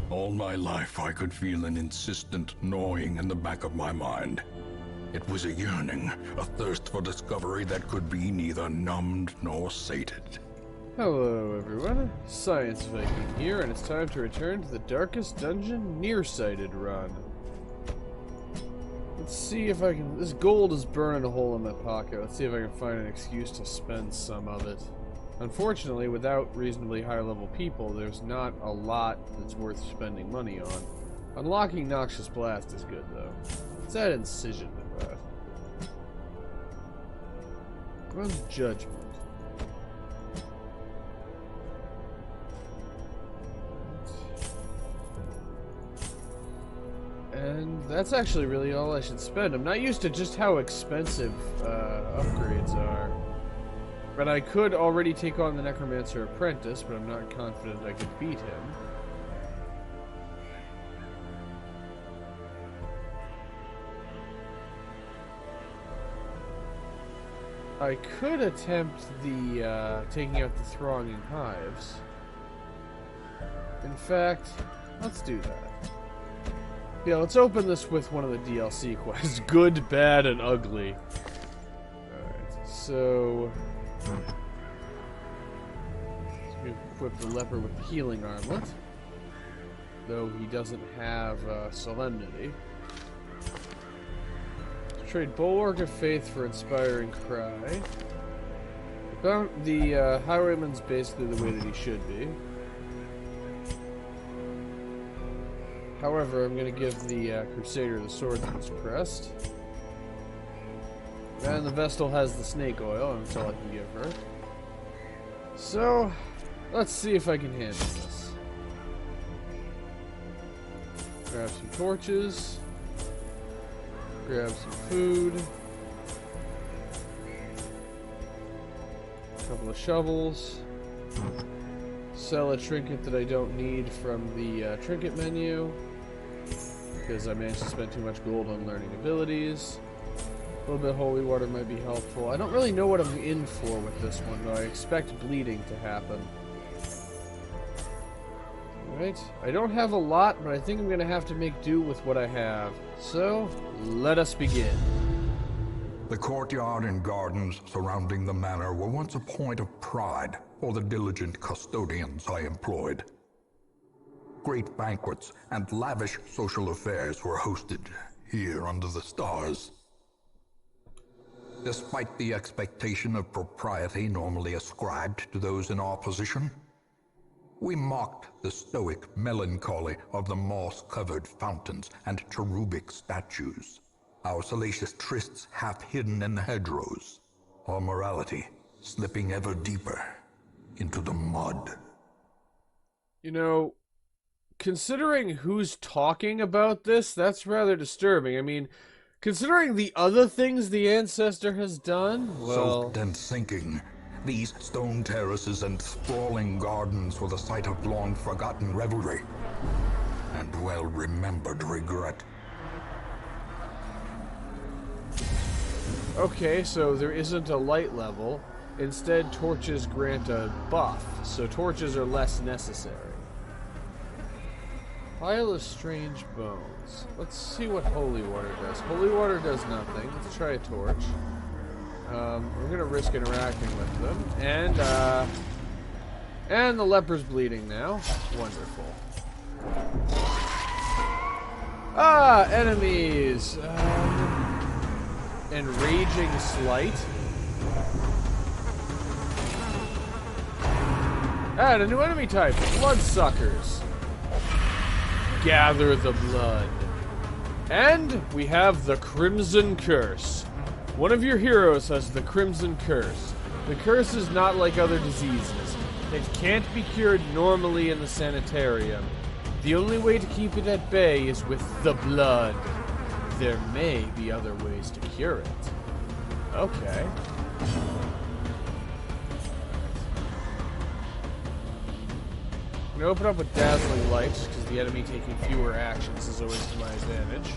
All my life I could feel an insistent gnawing in the back of my mind. It was a yearning, a thirst for discovery that could be neither numbed nor sated. Hello everyone, Science Viking here, and it's time to return to the darkest dungeon, Nearsighted run. Let's see if I can... This gold is burning a hole in my pocket. Let's see if I can find an excuse to spend some of it. Unfortunately, without reasonably high-level people, there's not a lot that's worth spending money on. Unlocking Noxious Blast is good, though. Let's add Incision to that. What's Judgment? And that's actually really all I should spend. I'm not used to just how expensive upgrades are. But I could already take on the Necromancer Apprentice, but I'm not confident I could beat him. I could attempt the taking out the thronging hives. In fact, let's do that. Yeah, let's open this with one of the DLC quests. Good, bad, and ugly. Alright, so... let's equip the leper with the healing armlet. Though he doesn't have Solemnity. Let's trade Bulwark of Faith for Inspiring Cry. The Highwayman's basically the way that he should be. However, I'm going to give the Crusader the Swordsman's Crest. And the Vestal has the Snake Oil, and that's all I can give her. So, let's see if I can handle this. Grab some torches. Grab some food. A couple of shovels. Sell a trinket that I don't need from the trinket menu, because I managed to spend too much gold on learning abilities. A little bit of holy water might be helpful. I don't really know what I'm in for with this one, though. I expect bleeding to happen. Alright, I don't have a lot, but I think I'm going to have to make do with what I have. So, let us begin. The courtyard and gardens surrounding the manor were once a point of pride for the diligent custodians I employed. Great banquets and lavish social affairs were hosted here under the stars. Despite the expectation of propriety normally ascribed to those in our position, we mocked the stoic melancholy of the moss-covered fountains and cherubic statues, our salacious trysts half hidden in the hedgerows, our morality slipping ever deeper into the mud. You know, considering who's talking about this, that's rather disturbing. I mean, considering the other things the Ancestor has done, well... Soaked and sinking, these stone terraces and sprawling gardens were the site of long-forgotten revelry and well-remembered regret. Okay, so there isn't a light level. Instead, torches grant a buff, so torches are less necessary. Pile of strange bones. Let's see what holy water does. Holy water does nothing. Let's try a torch. We're gonna risk interacting with them, and the leper's bleeding now. Wonderful. Ah, enemies. Enraging Slight. Add a new enemy type, Bloodsuckers. Gather the blood. And we have the Crimson Curse. One of your heroes has the Crimson Curse. The curse is not like other diseases. It can't be cured normally in the sanitarium. The only way to keep it at bay is with the blood. There may be other ways to cure it. Okay. I'm going to open up with Dazzling Light, because the enemy taking fewer actions is always to my advantage.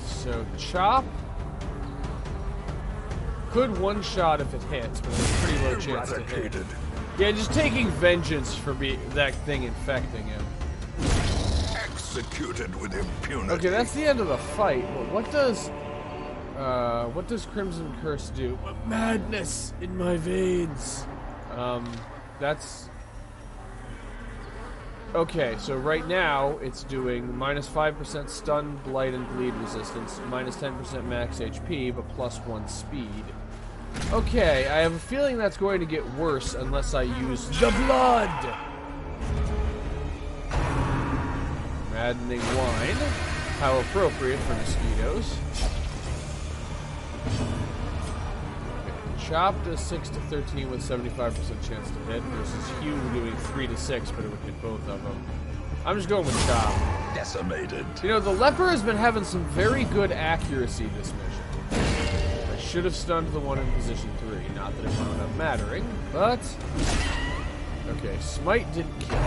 So, Chop. Could one-shot if it hits, but there's a pretty low chance to hit. Yeah, just taking vengeance for that thing infecting him. Executed with impunity. Okay, that's the end of the fight. But what does Crimson Curse do? Madness in my veins. That's okay. So right now it's doing -5% stun, blight, and bleed resistance, -10% max HP, but +1 speed. Okay, I have a feeling that's going to get worse unless I use the blood. Maddening wine. How appropriate for mosquitoes. Chop does 6 to 13 with 75% chance to hit versus Hugh doing 3 to 6, but it would hit both of them. I'm just going with Chop. Decimated. You know, the leper has been having some very good accuracy this mission. I should have stunned the one in position 3. Not that it wound up mattering, but... Okay, Smite didn't kill.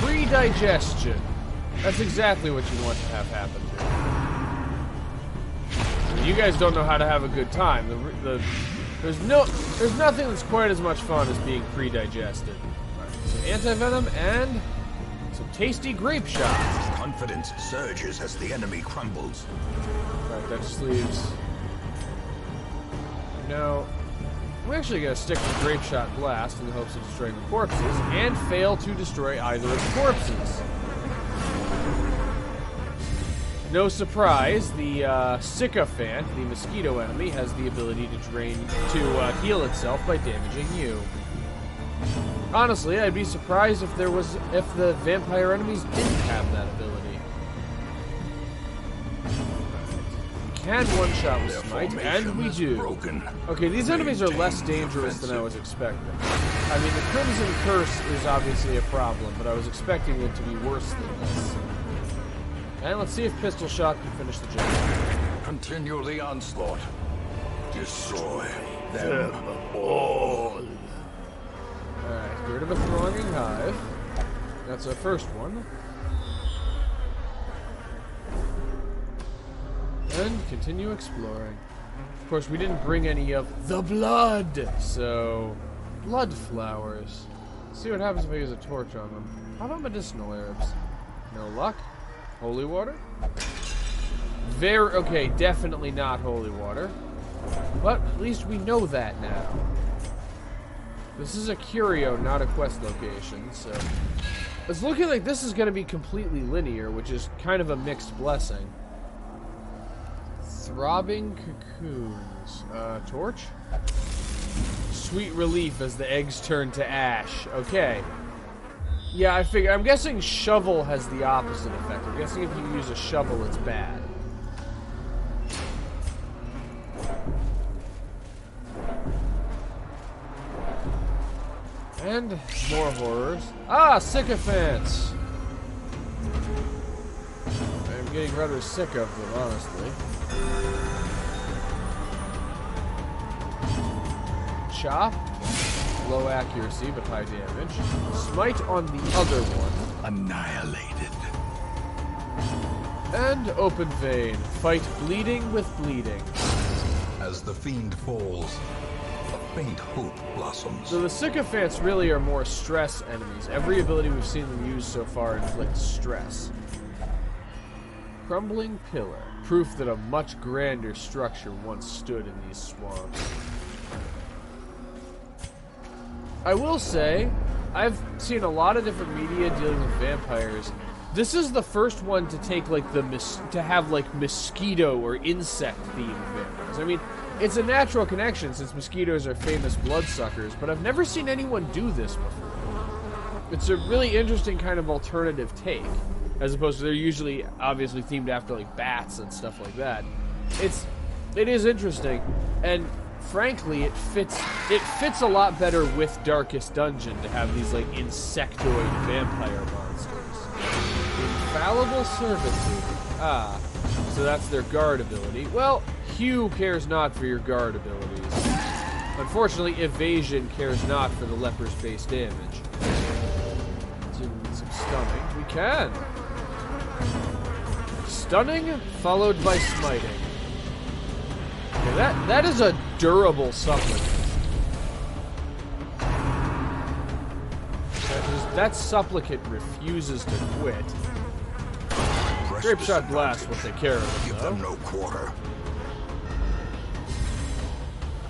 Pre-digestion. That's exactly what you want to have happen to. You guys don't know how to have a good time. There's nothing that's quite as much fun as being pre-digested. Right, so anti-venom and some tasty grape shots. Confidence surges as the enemy crumbles. Alright, that just leaves... No. We're actually going to stick with Grape Shot Blast in the hopes of destroying the corpses, and fail to destroy either of the corpses. No surprise, the Sycophant, the mosquito enemy, has the ability to heal itself by damaging you. Honestly, I'd be surprised if the vampire enemies didn't have that ability. Can one-shot with Smite, and we do. Broken. Okay, these enemies are less dangerous than I was expecting. I mean, the Crimson Curse is obviously a problem, but I was expecting it to be worse than this. And let's see if Pistol Shot can finish the job. Continue the onslaught. Destroy them all. Alright, get rid of a thronging hive. That's our first one. And continue exploring. Of course, we didn't bring any of the blood, so blood flowers. Let's see what happens if I use a torch on them. How about medicinal herbs? No luck. Holy water? Okay, definitely not holy water. But at least we know that now. This is a curio, not a quest location, so it's looking like this is going to be completely linear, which is kind of a mixed blessing. Throbbing cocoons. Torch? Sweet relief as the eggs turn to ash. Okay. Yeah, I'm guessing shovel has the opposite effect. I'm guessing if you use a shovel, it's bad. And more horrors. Ah, sycophants! I'm getting rather sick of them, honestly. Chop. Low accuracy, but high damage. Smite on the other one. Annihilated. And open vein. Fight bleeding with bleeding. As the fiend falls, a faint hope blossoms. So the sycophants really are more stress enemies. Every ability we've seen them use so far inflicts stress. Crumbling pillar. Proof that a much grander structure once stood in these swamps. I will say, I've seen a lot of different media dealing with vampires. This is the first one to take like to have like mosquito or insect themed vampires. I mean, it's a natural connection since mosquitoes are famous bloodsuckers, but I've never seen anyone do this before. It's a really interesting kind of alternative take, as opposed to they're usually obviously themed after like bats and stuff like that. It is interesting, and frankly, it fits a lot better with Darkest Dungeon to have these like insectoid vampire monsters. Infallible servitude. Ah, so that's their guard ability. Well, Hugh cares not for your guard abilities. Unfortunately, evasion cares not for the leper's base damage. Let's see if we can get some stunning. We can. Stunning followed by smiting. Okay, that is a durable supplement. that supplicant refuses to quit. Press Grape shot blast will disadvantage. take care of it, Give though. them no quarter.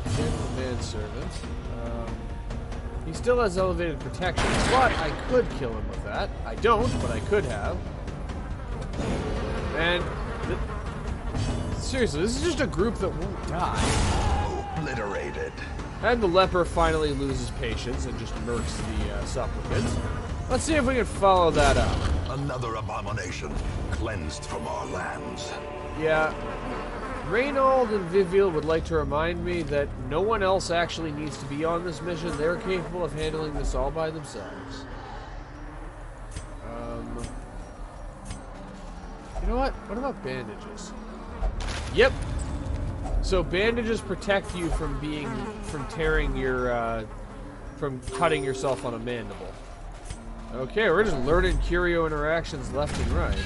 Get the manservant. He still has elevated protection, but I could kill him with that. I don't, but I could have. And seriously, this is just a group that won't die. Obliterated. And the leper finally loses patience and just murks the supplicants. Let's see if we can follow that up. Another abomination cleansed from our lands. Yeah. Reynold and Viviel would like to remind me that no one else actually needs to be on this mission. They're capable of handling this all by themselves. You know what? What about bandages? Yep. So bandages protect you from tearing your, from cutting yourself on a mandible. Okay, we're just learning curio interactions left and right.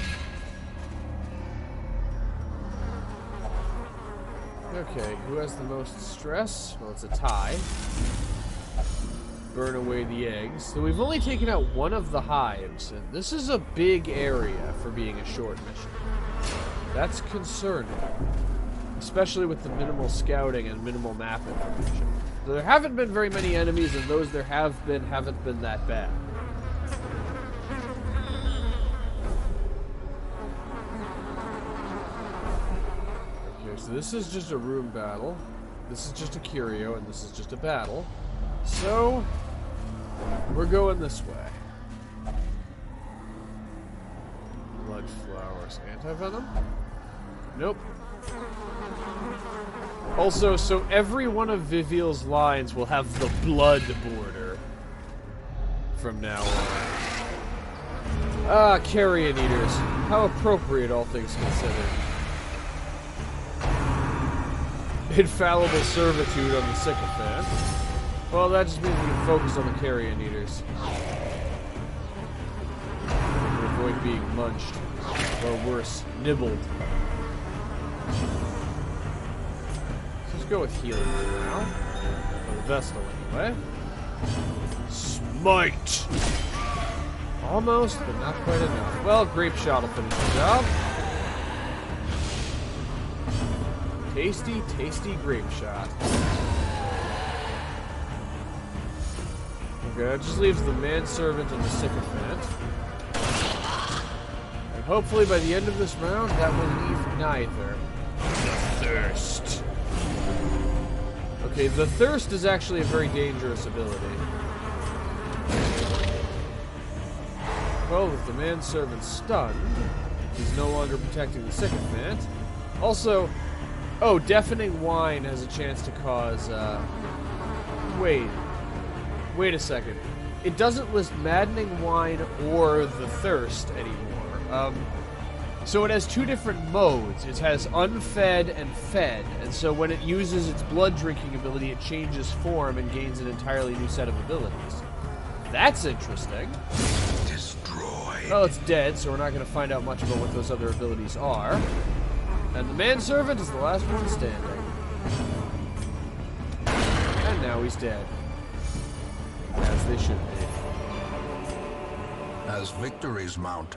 Okay, who has the most stress? Well, it's a tie. Burn away the eggs. So we've only taken out one of the hives, and this is a big area for being a short mission. That's concerning. Especially with the minimal scouting and minimal map information. There haven't been very many enemies, and those there have been haven't been that bad. So this is just a room battle. This is just a curio, and this is just a battle. So, we're going this way. Blood flowers. Anti-venom? Nope. Also, so every one of Viviel's lines will have the blood border from now on. Ah, carrion eaters. How appropriate, all things considered. Infallible servitude on the sycophant. Well, that just means we can focus on the carrion eaters. To avoid being munched. Or worse, nibbled. Let's go with healing for now. For the Vestal, anyway. Smite! Almost, but not quite enough. Well, grape shot will finish the job. Tasty, tasty grape shot. Okay, that just leaves the manservant and the sycophant. And hopefully by the end of this round, that will leave neither. The thirst. Okay, the thirst is actually a very dangerous ability. Well, with the manservant stunned, he's no longer protecting the sycophant. Also, oh, deafening wine has a chance to cause, Wait a second. It doesn't list maddening wine or the thirst anymore. So it has two different modes. It has unfed and fed, and so when it uses its blood drinking ability, it changes form and gains an entirely new set of abilities. That's interesting. Destroy. Well, it's dead, so we're not going to find out much about what those other abilities are. And the manservant is the last one standing. And now he's dead. As they should be. As victories mount,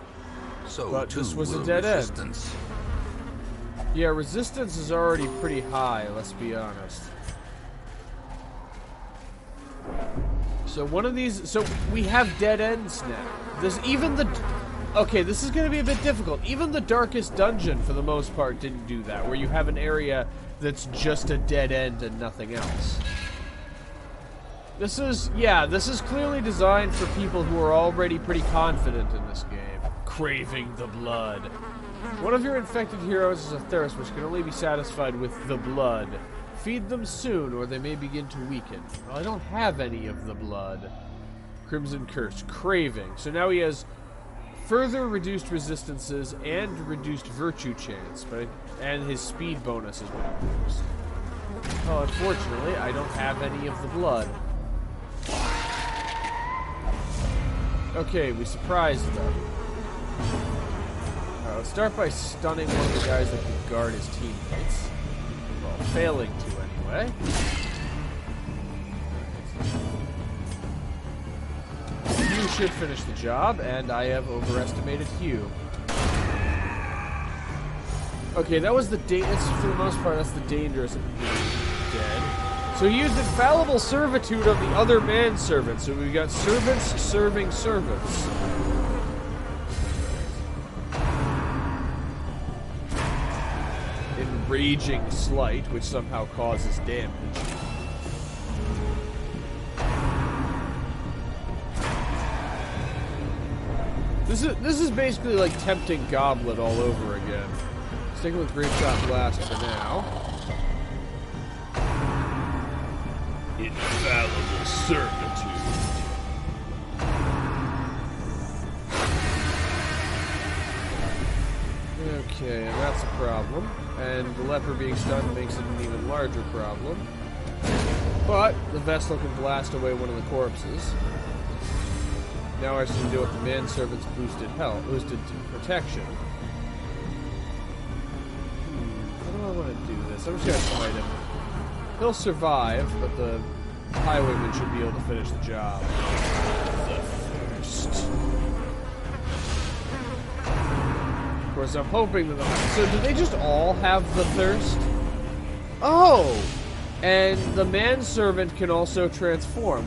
so But too this was a will dead end. resistance. Yeah, resistance is already pretty high, let's be honest. So one of these... So we have dead ends now. There's even the... Okay, this is going to be a bit difficult. Even the darkest dungeon, for the most part, didn't do that, where you have an area that's just a dead end and nothing else. This is, yeah, this is clearly designed for people who are already pretty confident in this game. Craving the blood. One of your infected heroes is a thirst which can only be satisfied with the blood. Feed them soon, or they may begin to weaken. Well, I don't have any of the blood. Crimson Curse. Craving. So now he has further reduced resistances and reduced virtue chance, and his speed bonus has been reduced. Well, unfortunately, I don't have any of the blood. Okay, we surprised them. Let's start by stunning one of the guys that can guard his teammates. Well, failing to anyway. You should finish the job, and I have overestimated Hugh. Okay, that was the for the most part, that's the dangerous dead. So he used infallible servitude of the other manservants. So we got servants serving servants. Enraging slight, which somehow causes damage. This is basically like tempting Goblet all over again. Sticking with Great Shot Blast for now. Infallible servitude. Okay, and that's a problem. And the leper being stunned makes it an even larger problem. But the Vestal can blast away one of the corpses. Now I just need to deal with the manservant's boosted protection. How do I want to do this? I'm just going to smite him. He'll survive, but the highwayman should be able to finish the job. The first. Of course, I'm hoping that so do they just all have the thirst? Oh! And the manservant can also transform.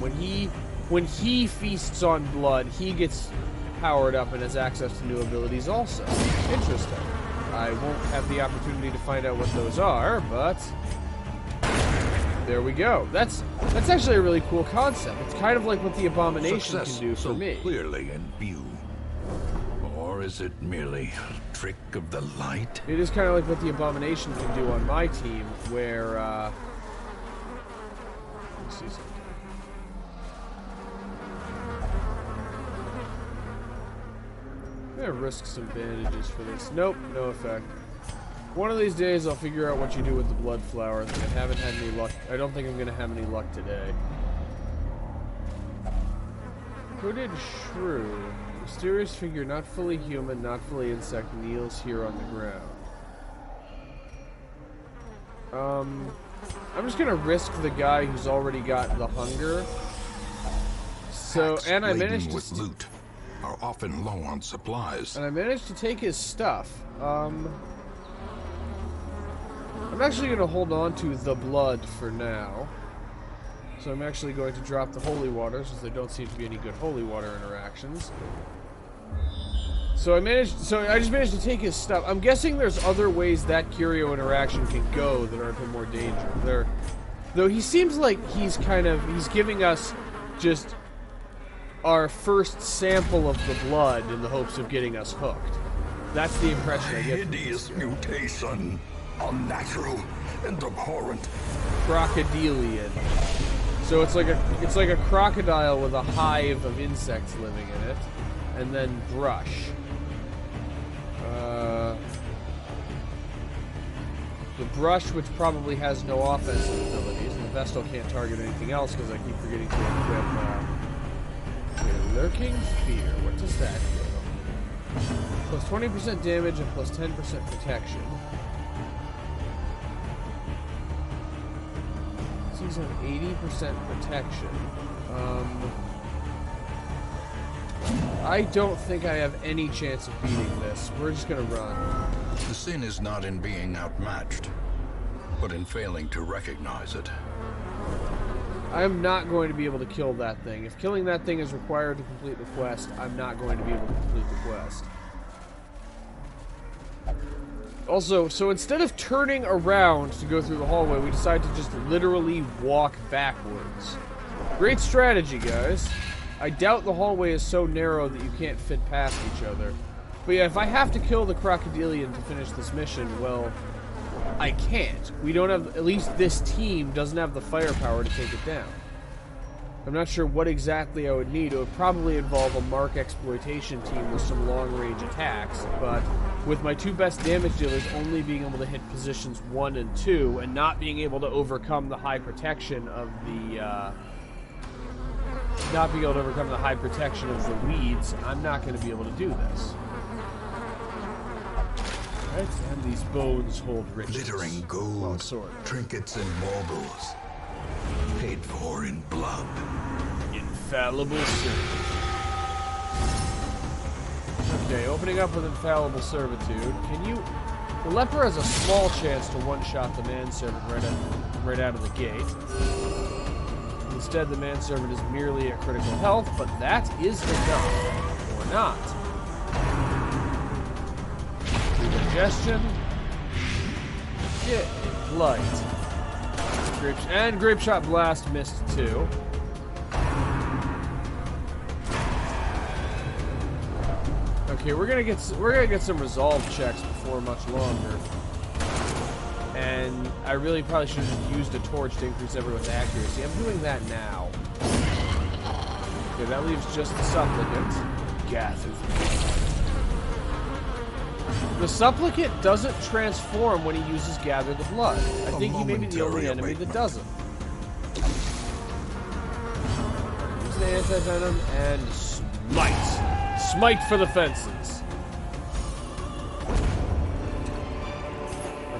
When he feasts on blood, he gets powered up and has access to new abilities also. Interesting. I won't have the opportunity to find out what those are, but there we go. That's actually a really cool concept. It's kind of like what the Abomination can do for me. Clearly in view. Or is it merely a trick of the light? It is kind of like what the Abomination can do on my team, where let me see something. I'm gonna risk some bandages for this. Nope, no effect. One of these days I'll figure out what you do with the blood flowers, but I haven't had any luck. I don't think I'm gonna have any luck today. Hooded Shrew. Mysterious figure, not fully human, not fully insect, kneels here on the ground. I'm just gonna risk the guy who's already got the hunger. So, and I managed to loot. Are often low on supplies. And I managed to take his stuff. I'm actually going to hold on to the blood for now. So I'm actually going to drop the holy water, since there don't seem to be any good holy water interactions. So I just managed to take his stuff. I'm guessing there's other ways that curio interaction can go that aren't more danger. Though he seems like he's giving us just our first sample of the blood in the hopes of getting us hooked. That's the impression I get. Hideous mutation. Unnatural and abhorrent. Crocodilian. So it's like a crocodile with a hive of insects living in it. And then brush. The brush, which probably has no offensive abilities, and the Vestal can't target anything else because I keep forgetting to equip Lurking Fear. What does that do? Plus 20% damage and plus 10% protection. So he's on 80% protection. I don't think I have any chance of beating this. We're just gonna run. The sin is not in being outmatched, but in failing to recognize it. I am not going to be able to kill that thing. If killing that thing is required to complete the quest, I'm not going to be able to complete the quest. Also, so instead of turning around to go through the hallway, we decide to just literally walk backwards. Great strategy, guys. I doubt the hallway is so narrow that you can't fit past each other. But yeah, if I have to kill the Crocodilian to finish this mission, well, I can't. We don't have, at least this team doesn't have the firepower to take it down. I'm not sure what exactly I would need. It would probably involve a Mark exploitation team with some long-range attacks, but with my two best damage dealers only being able to hit positions 1 and 2 and not being able to overcome the high protection of the weeds, I'm not going to be able to do this. Right, and these bones hold riches. Glittering gold, well, sort of. Trinkets and baubles, paid for in blood. Infallible service. Opening up with Infallible Servitude. Can you... The leper has a small chance to one-shot the manservant right out of the gate. Instead, the manservant is merely at critical health, but that is enough. Or not. Digestion. Get light. And Grape Shot Blast missed too. Okay, we're gonna get some resolve checks before much longer. And I really probably should have used a torch to increase everyone's accuracy. I'm doing that now. Okay, that leaves just the supplicant. Gather. The supplicant doesn't transform when he uses Gather the Blood. I think he may be the only enemy that doesn't. Use the anti-venom and smite. Smite for the fences.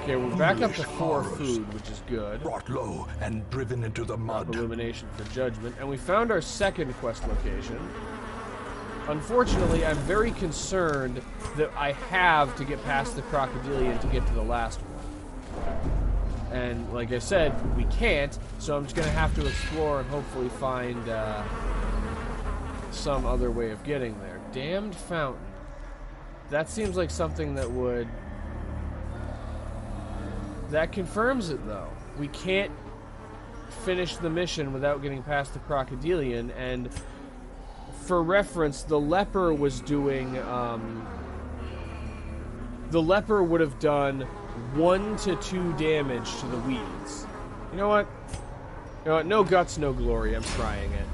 Okay, we're back up to 4 food, which is good. Brought low and driven into the mud. Illumination for judgment, and we found our second quest location. Unfortunately, I'm very concerned that I have to get past the Crocodilian to get to the last one. And like I said, we can't, so I'm just going to have to explore and hopefully find some other way of getting there. Damned Fountain. That seems like something that would... That confirms it, though. We can't finish the mission without getting past the Crocodilian, and for reference, the leper was doing, the leper would have done 1 to 2 damage to the weeds. You know what? You know what? No guts, no glory. I'm trying it.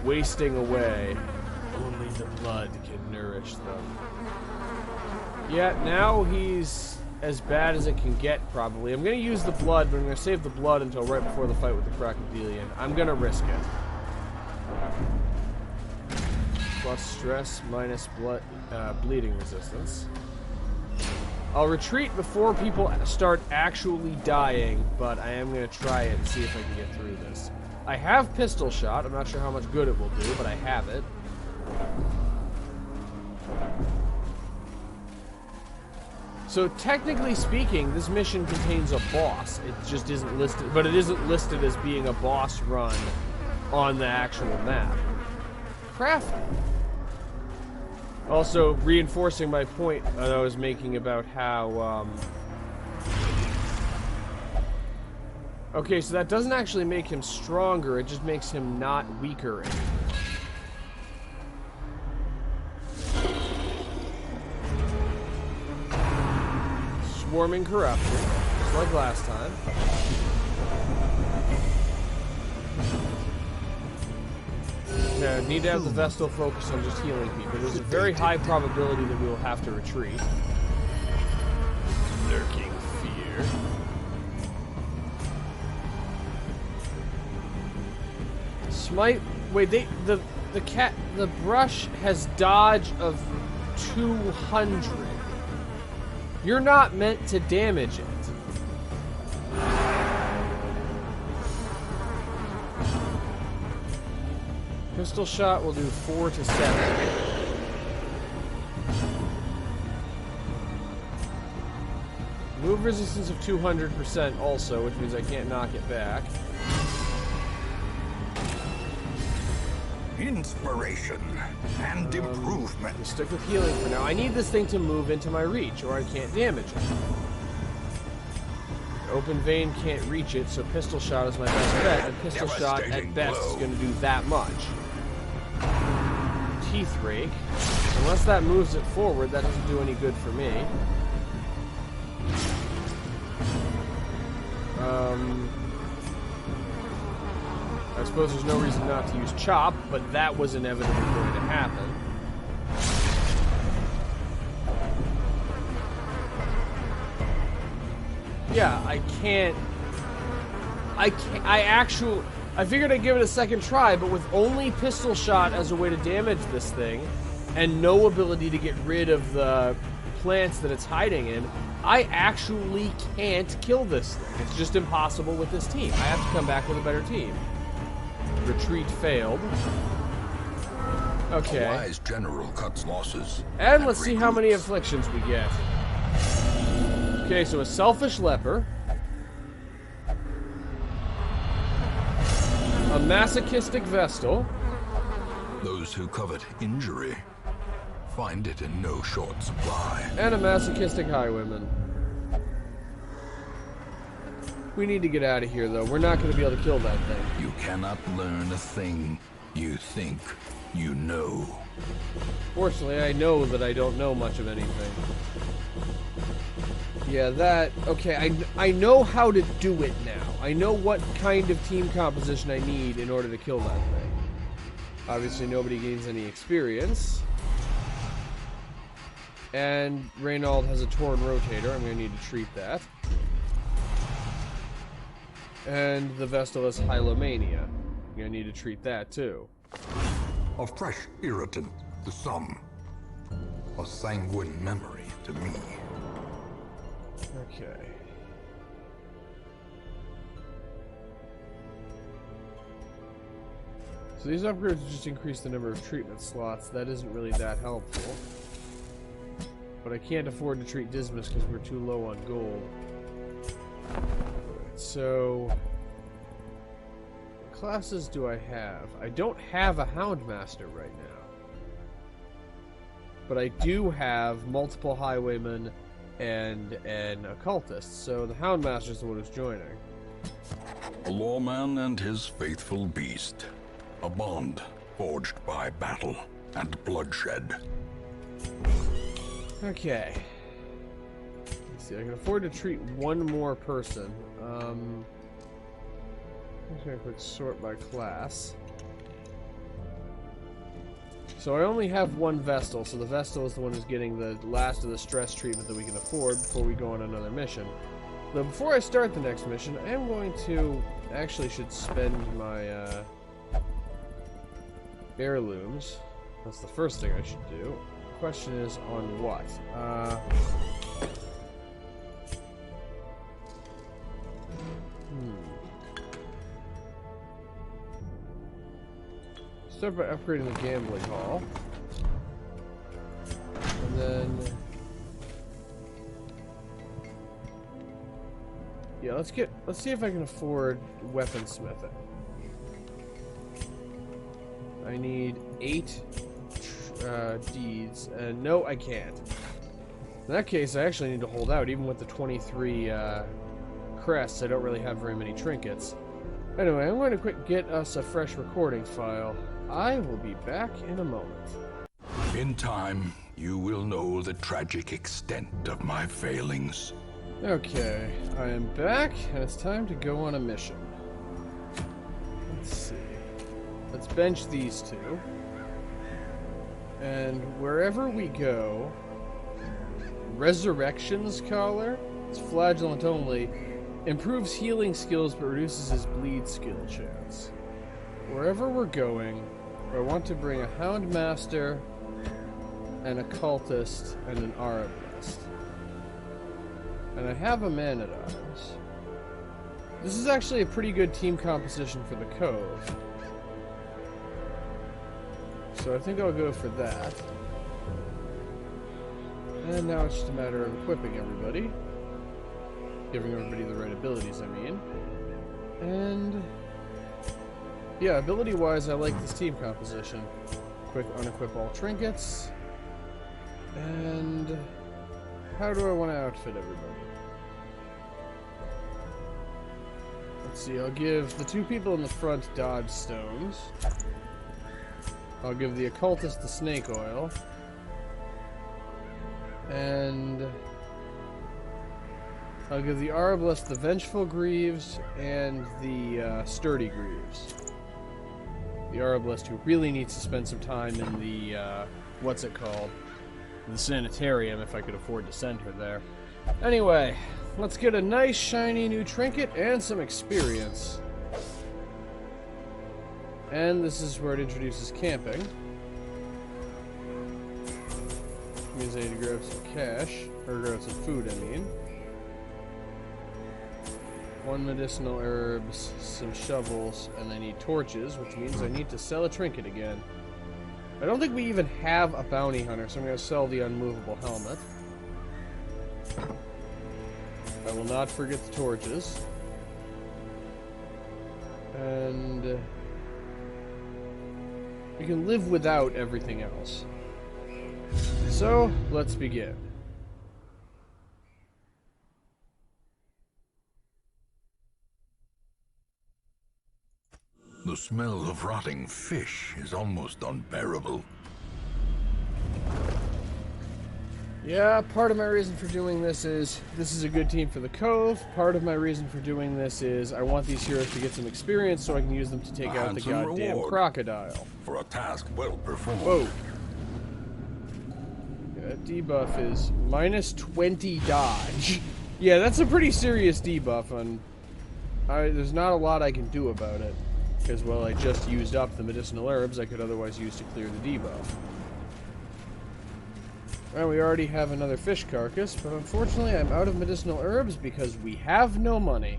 Wasting away. Only the blood can nourish them. Yeah, now he's as bad as it can get, probably. I'm going to use the blood, but I'm going to save the blood until right before the fight with the Crocodilian. I'm going to risk it. Plus stress, minus blood, bleeding resistance. I'll retreat before people start actually dying, but I am going to try it and see if I can get through this. I have pistol shot. I'm not sure how much good it will do, but I have it. So technically speaking, this mission contains a boss. It just isn't listed, but it isn't listed as being a boss run on the actual map. Crafting. Also, reinforcing my point that I was making about how, okay, so that doesn't actually make him stronger, it just makes him not weaker anymore. Swarming Corruption, just like last time. Now, need to have the Vestal focus on just healing people. There's a very high probability that we will have to retreat. Lurking fear. Smite. Wait, the brush has dodge of 200. You're not meant to damage it. Pistol shot will do 4 to 7. Move resistance of 200% also, which means I can't knock it back. Inspiration and improvement. We'll stick with healing for now. I need this thing to move into my reach, or I can't damage it. Open vein can't reach it, so pistol shot is my best bet, and pistol shot at best is going to do that much. Teeth rake. Unless that moves it forward, that doesn't do any good for me. I suppose there's no reason not to use chop, but that was inevitably going to happen. Yeah, I figured I'd give it a second try, but with only pistol shot as a way to damage this thing, and no ability to get rid of the plants that it's hiding in, I actually can't kill this thing. It's just impossible with this team. I have to come back with a better team. Retreat failed. Okay. A wise general cuts losses. And let's see how many afflictions we get. Okay, so a selfish leper. A masochistic vestal. Those who covet injury find it in no short supply. And a masochistic highwayman. We need to get out of here, though. We're not going to be able to kill that thing. You cannot learn a thing you think you know. Fortunately, I know that I don't know much of anything. Yeah, that... Okay, I know how to do it now. I know what kind of team composition I need in order to kill that thing. Obviously, nobody gains any experience. And Reynald has a torn rotator. I'm going to need to treat that. And the Vestal has Hylomania. I'm going to need to treat that, too. A fresh irritant to some. A sanguine memory to me. Okay. So these upgrades just increase the number of treatment slots. That isn't really that helpful. But I can't afford to treat Dismas because we're too low on gold. So... what classes do I have? I don't have a Houndmaster right now. But I do have multiple Highwaymen and an Occultist, so the Houndmaster is the one who's joining. A lawman and his faithful beast. A bond forged by battle and bloodshed. Okay. Let's see, I can afford to treat one more person. I'm just gonna quick sort by class. So I only have one Vestal, so the Vestal is the one who's getting the last of the stress treatment that we can afford before we go on another mission. Though before I start the next mission, I am going to... actually should spend my heirlooms. That's the first thing I should do. The question is on what? Start by upgrading the gambling hall. And then... yeah, let's see if I can afford weaponsmithing. I need 8 deeds, and no, I can't. In that case, I actually need to hold out, even with the 23 crests. I don't really have very many trinkets. Anyway, I'm going to quick get us a fresh recording file. I will be back in a moment. In time, you will know the tragic extent of my failings. Okay, I am back, and it's time to go on a mission. Let's see. Let's bench these two. And wherever we go... Resurrection Scholar? It's flagellant only. Improves healing skills, but reduces his bleed skill chance. Wherever we're going, I want to bring a Houndmaster, an Occultist, and an Arablist. And I have a Man-at-Arms. This is actually a pretty good team composition for the Cove. So I think I'll go for that. And now it's just a matter of equipping everybody. Giving everybody the right abilities, I mean. And... yeah, ability-wise, I like this team composition. Quick unequip all trinkets. And... how do I want to outfit everybody? Let's see, I'll give the 2 people in the front dodge stones. I'll give the Occultist the snake oil. And... I'll give the Arablist the Vengeful Greaves and the Sturdy Greaves. The Arablist who really needs to spend some time in the, what's it called? The Sanitarium, if I could afford to send her there. Anyway, let's get a nice shiny new trinket and some experience. And this is where it introduces camping. Which means I need to grab some cash, or grab some food, I mean. 1 medicinal herbs, some shovels, and I need torches, which means I need to sell a trinket again. I don't think we even have a bounty hunter, so I'm going to sell the unmovable helmet. I will not forget the torches. And we can live without everything else. So, let's begin. The smell of rotting fish is almost unbearable. Yeah, part of my reason for doing this is a good team for the Cove. Part of my reason for doing this is I want these heroes to get some experience so I can use them to take out the goddamn Crocodile. For a task well performed. Whoa. Yeah, that debuff is minus 20 dodge. Yeah, that's a pretty serious debuff, and there's not a lot I can do about it. Because, well, I just used up the medicinal herbs I could otherwise use to clear the debuff. Well, we already have another fish carcass, but unfortunately I'm out of medicinal herbs because we have no money.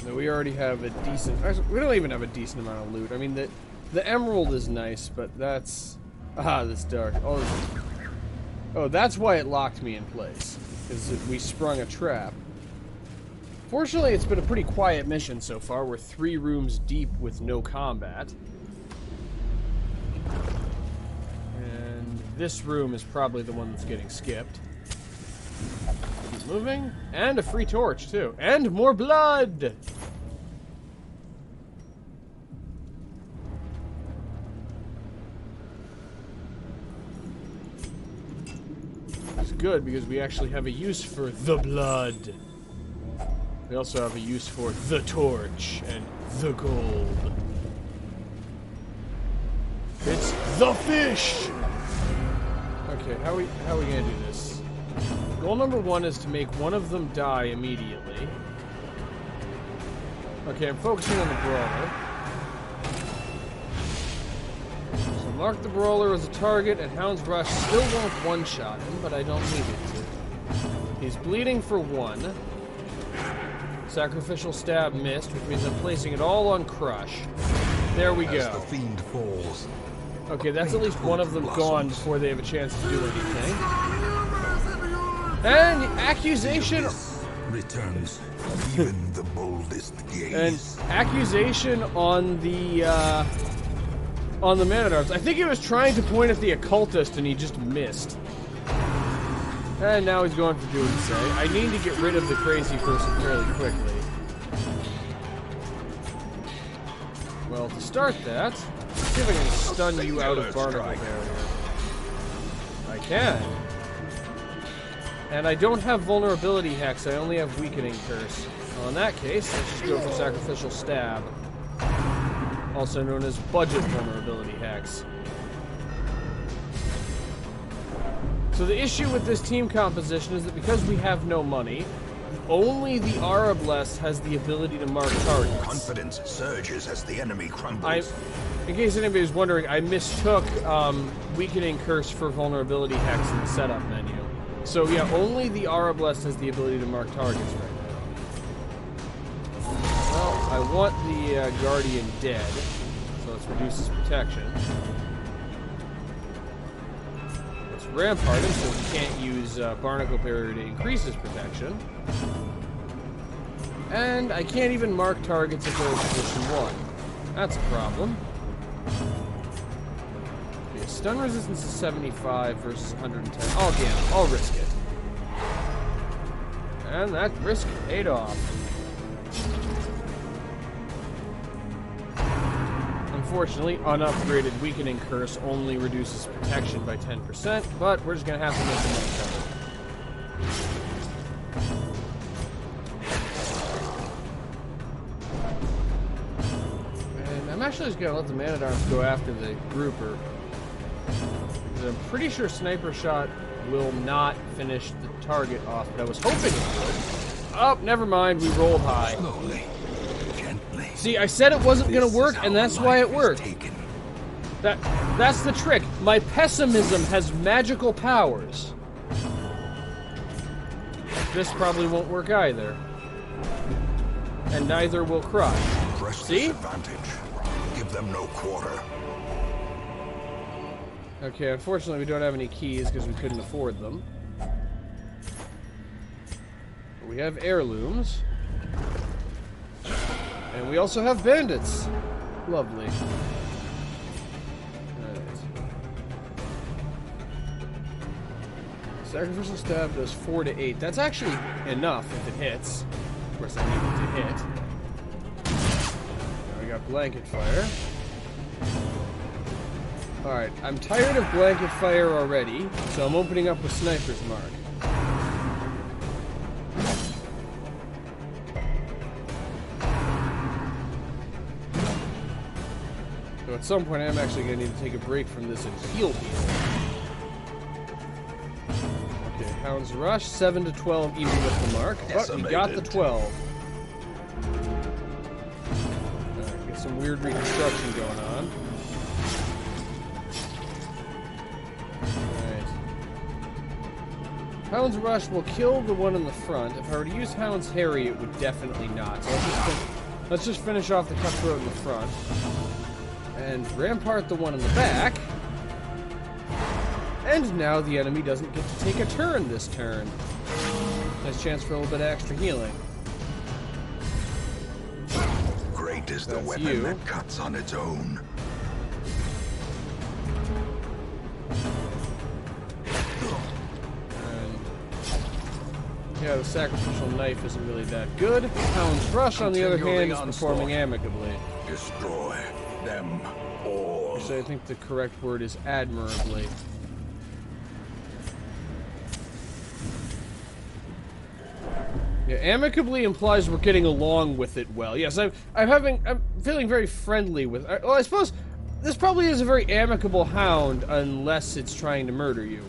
No, we already have a decent... Actually, we don't even have a decent amount of loot. I mean, the emerald is nice, but that's... Ah, this dark. Oh, that's why it locked me in place. Because we sprung a trap. Fortunately, it's been a pretty quiet mission so far. We're 3 rooms deep with no combat. And this room is probably the one that's getting skipped. Keep moving. And a free torch, too. And more blood! It's good because we actually have a use for the blood. We also have a use for the torch and the gold. It's the fish! Okay, how are we gonna do this? Goal number 1 is to make one of them die immediately. Okay, I'm focusing on the brawler. So mark the brawler as a target, and Hound's Rush still won't one-shot him, but I don't need it to. He's bleeding for 1. Sacrificial stab missed, which means I'm placing it all on Crush. There we go. As the fiend falls. Okay, that's at least one of them gone before they have a chance to do anything. And accusation returns even the boldest gaze. and accusation on the Man-at-Arms. I think he was trying to point at the occultist and he just missed. And now he's going for Doomsday. I need to get rid of the crazy person fairly quickly. Well, to start that, let's see if I can stun you out of Barnacle Barrier. I can. And I don't have Vulnerability Hex, I only have Weakening Curse. Well, in that case, let's just go for Sacrificial Stab. Also known as Budget Vulnerability Hex. So the issue with this team composition is that because we have no money, only the Arabless has the ability to mark targets. Confidence surges as the enemy crumbles. In case anybody's wondering, I mistook Weakening Curse for Vulnerability Hex in the setup menu. So yeah, only the Arabless has the ability to mark targets right now. Well, I want the Guardian dead, so let's reduce his protection. Rampart him so he can't use Barnacle Barrier to increase his protection. And I can't even mark targets if they're in position 1. That's a problem. Okay, stun resistance is 75 versus 110. I'll risk it. And that risk paid off. Unfortunately, unupgraded Weakening Curse only reduces protection by 10%, but we're just going to have to make the most of it. And I'm actually just going to let the Man-at-Arms go after the grouper. Because I'm pretty sure Sniper Shot will not finish the target off, but I was hoping it would. Oh, never mind, we rolled high. Slowly. See, I said it wasn't going to work, and that's why it worked. That's the trick. My pessimism has magical powers. This probably won't work either. and neither will crush. Press See? this advantage. Give them no quarter. Okay, unfortunately we don't have any keys because we couldn't afford them. But we have heirlooms. And we also have bandits. Lovely. Alright. Sacrificial stab does 4 to 8. That's actually enough if it hits. Of course I need it to hit. Now we got blanket fire. Alright, I'm tired of blanket fire already, so I'm opening up with Sniper's Mark. So at some point I'm actually going to need to take a break from this and heal people. Okay, Hound's Rush, 7 to 12 even with the mark, but we got the 12. Alright, get some weird reconstruction going on. Hound's Rush will kill the one in the front. If I were to use Hound's Harry, it would definitely not. So let's just finish off the cutthroat in the front. And rampart the one in the back. And now the enemy doesn't get to take a turn this turn. Nice chance for a little bit of extra healing. Great is the weapon that cuts on its own. Yeah, the sacrificial knife isn't really that good. Hound's Rush, on the other hand, is performing amicably. Destroy them all. Actually, I think the correct word is admirably. Yeah, amicably implies we're getting along with it well. Yes, I'm feeling very friendly with. Well, I suppose this probably is a very amicable hound, unless it's trying to murder you.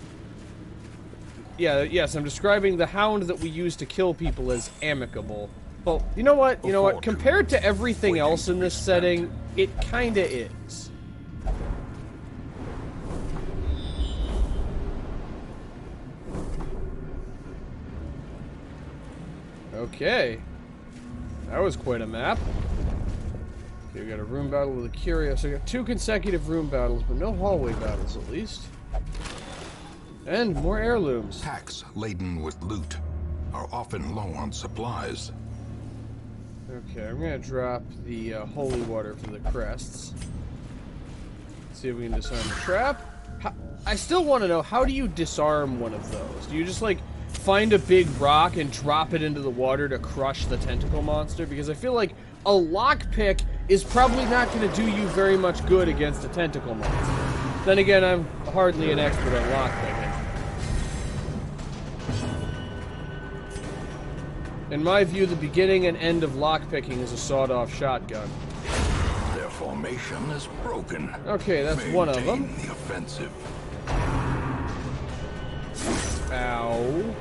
Yeah, yes, I'm describing the hound that we use to kill people as amicable. Well, you know what? You know what? Compared to everything else in this setting, it kinda is. Okay. That was quite a map. Okay, we got a room battle with a Curious. I got 2 consecutive room battles, but no hallway battles at least. And more heirlooms. Packs laden with loot are often low on supplies. Okay, I'm gonna drop the holy water for the crests. See if we can disarm the trap. I still want to know, how do you disarm one of those? Do you just, like, find a big rock and drop it into the water to crush the tentacle monster? Because I feel like a lockpick is probably not going to do you very much good against a tentacle monster. Then again, I'm hardly an expert on lockpicking. In my view, the beginning and end of lockpicking is a sawed-off shotgun. Their formation is broken. Okay, that's one of them. The offensive. Ow.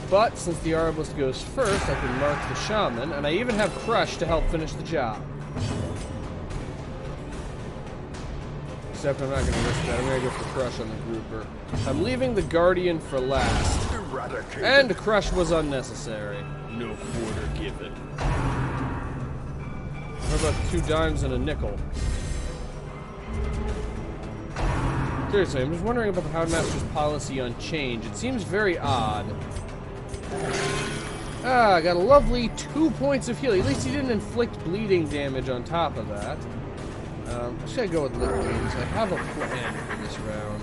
But since the arbalist goes first, I can mark the shaman, and I even have Crush to help finish the job. Except I'm not going to risk that. I'm going to go for Crush on the grouper. I'm leaving the Guardian for last. Eradicated. And Crush was unnecessary. No quarter given. What about 2 dimes and a nickel? Seriously, I'm just wondering about the Houndmaster's policy on change. It seems very odd. Ah, I got a lovely 2 points of healing. At least he didn't inflict bleeding damage on top of that. Should I go with Little Wings? I have a plan for this round.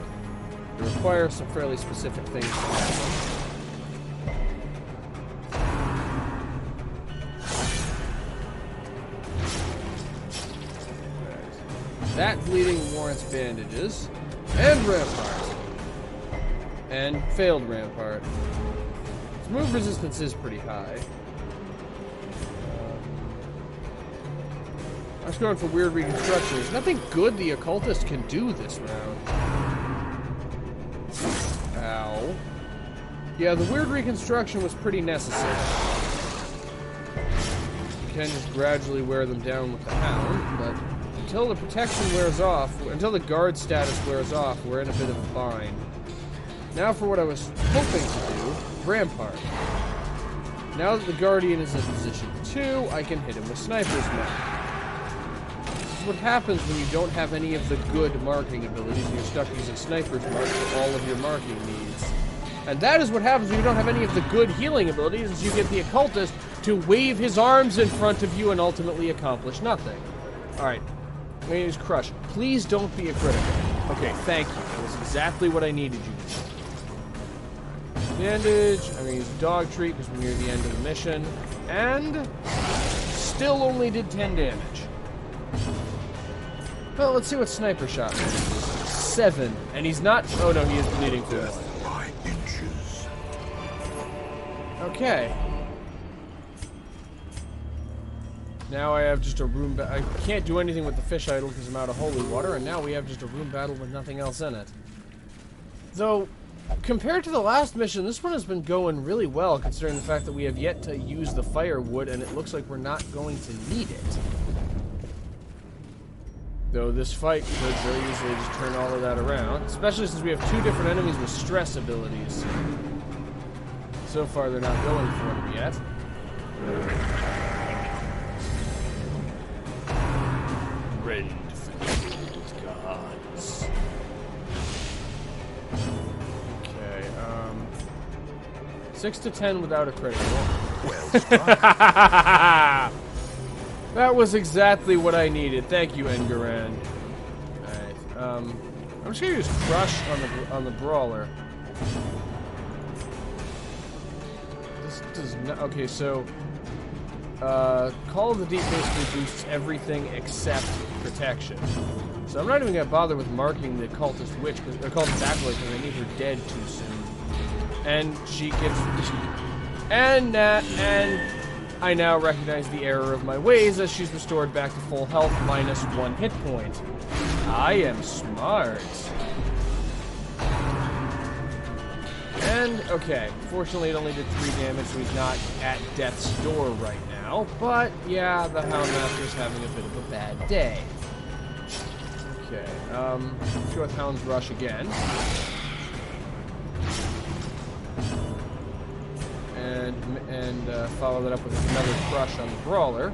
It requires some fairly specific things to happen. Right. That bleeding warrants bandages. And Rampart. And failed Rampart. Its move resistance is pretty high. I was going for weird reconstruction. There's nothing good the occultist can do this round. Ow. Yeah, the weird reconstruction was pretty necessary. You can just gradually wear them down with the hound, but until the protection wears off, until the guard status wears off, we're in a bit of a bind. Now for what I was hoping to do, Rampart. now that the Guardian is in position 2, I can hit him with Sniper's Mark. This is what happens when you don't have any of the good marking abilities and you're stuck using Sniper's Mark for all of your marking needs. And that is what happens when you don't have any of the good healing abilities, is you get the Occultist to wave his arms in front of you and ultimately accomplish nothing. Alright, I'm going to use Crush. Please don't be a critical. Okay, thank you. That was exactly what I needed you to do. Bandage. I'm going to use Dog Treat because we're near the end of the mission. And still only did 10 damage. Well, let's see what Sniper Shot is. 7. And he's not... Oh, no, he is bleeding for Death by inches. Okay. Now I have just a room... I can't do anything with the fish idol because I'm out of holy water, and now we have just a room battle with nothing else in it. Though, compared to the last mission, this one has been going really well, considering the fact that we have yet to use the firewood, and it looks like we're not going to need it. Though this fight could very easily just turn all of that around, especially since we have 2 different enemies with stress abilities. So far, they're not going for them yet. Rend for gods. Okay, 6 to 10 without a critical. Well, That was exactly what I needed. Thank you, Engaran. Alright, I'm just gonna use Crush on the Brawler. This does not... Okay, so... Call of the Deep basically boosts everything except protection. So I'm not even gonna bother with marking the Cultist Witch, or Cultist Acolyte, because I need her dead too soon. And she gets... And I now recognize the error of my ways as she's restored back to full health minus 1 hit point. I am smart. And, okay, fortunately it only did 3 damage, so he's not at death's door right now. But, yeah, the Houndmaster's having a bit of a bad day. Okay, let's go with Hound's Rush again. And follow that up with another Crush on the Brawler.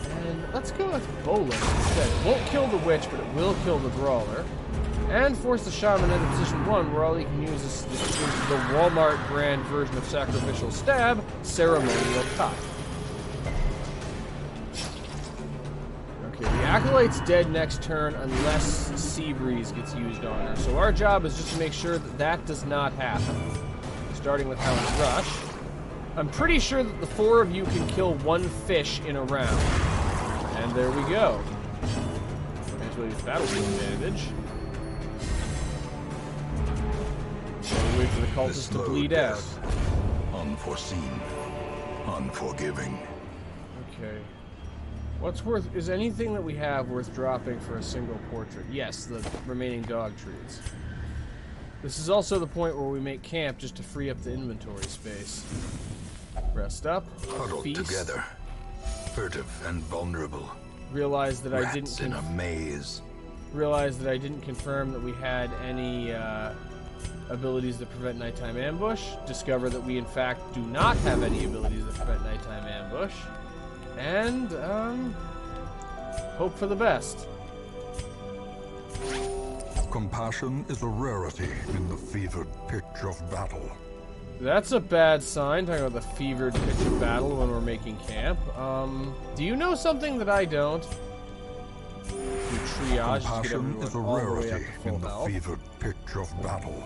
And let's go with Bowling instead. It won't kill the Witch, but it will kill the Brawler. And force the Shaman into position 1, where all he can use is the Walmart brand version of Sacrificial Stab, Ceremonial Cut. Okay, the Acolyte's dead next turn unless Sea Breeze gets used on her. So our job is just to make sure that that does not happen. Starting with Hound's Rush. I'm pretty sure that the 4 of you can kill 1 fish in a round. And there we go. Might as well use Battlefield advantage. So we wait for the cultists to bleed out. Unforeseen. Unforgiving. Okay. What's worth... Is anything that we have worth dropping for a single portrait? Yes, the remaining dog trees. This is also the point where we make camp just to free up the inventory space. Rest up. Huddled feast. Together. Furtive and vulnerable. Realize that Rats I didn't... in a maze. Realize that I didn't confirm that we had any abilities that prevent nighttime ambush. Discover that we in fact do not have any abilities that prevent nighttime ambush. And, hope for the best. Compassion is a rarity in the fevered pitch of battle. That's a bad sign, talking about the fevered pitch of battle when we're making camp. Do you know something that I don't? Triage. Compassion is a rarity in the fevered pitch of battle.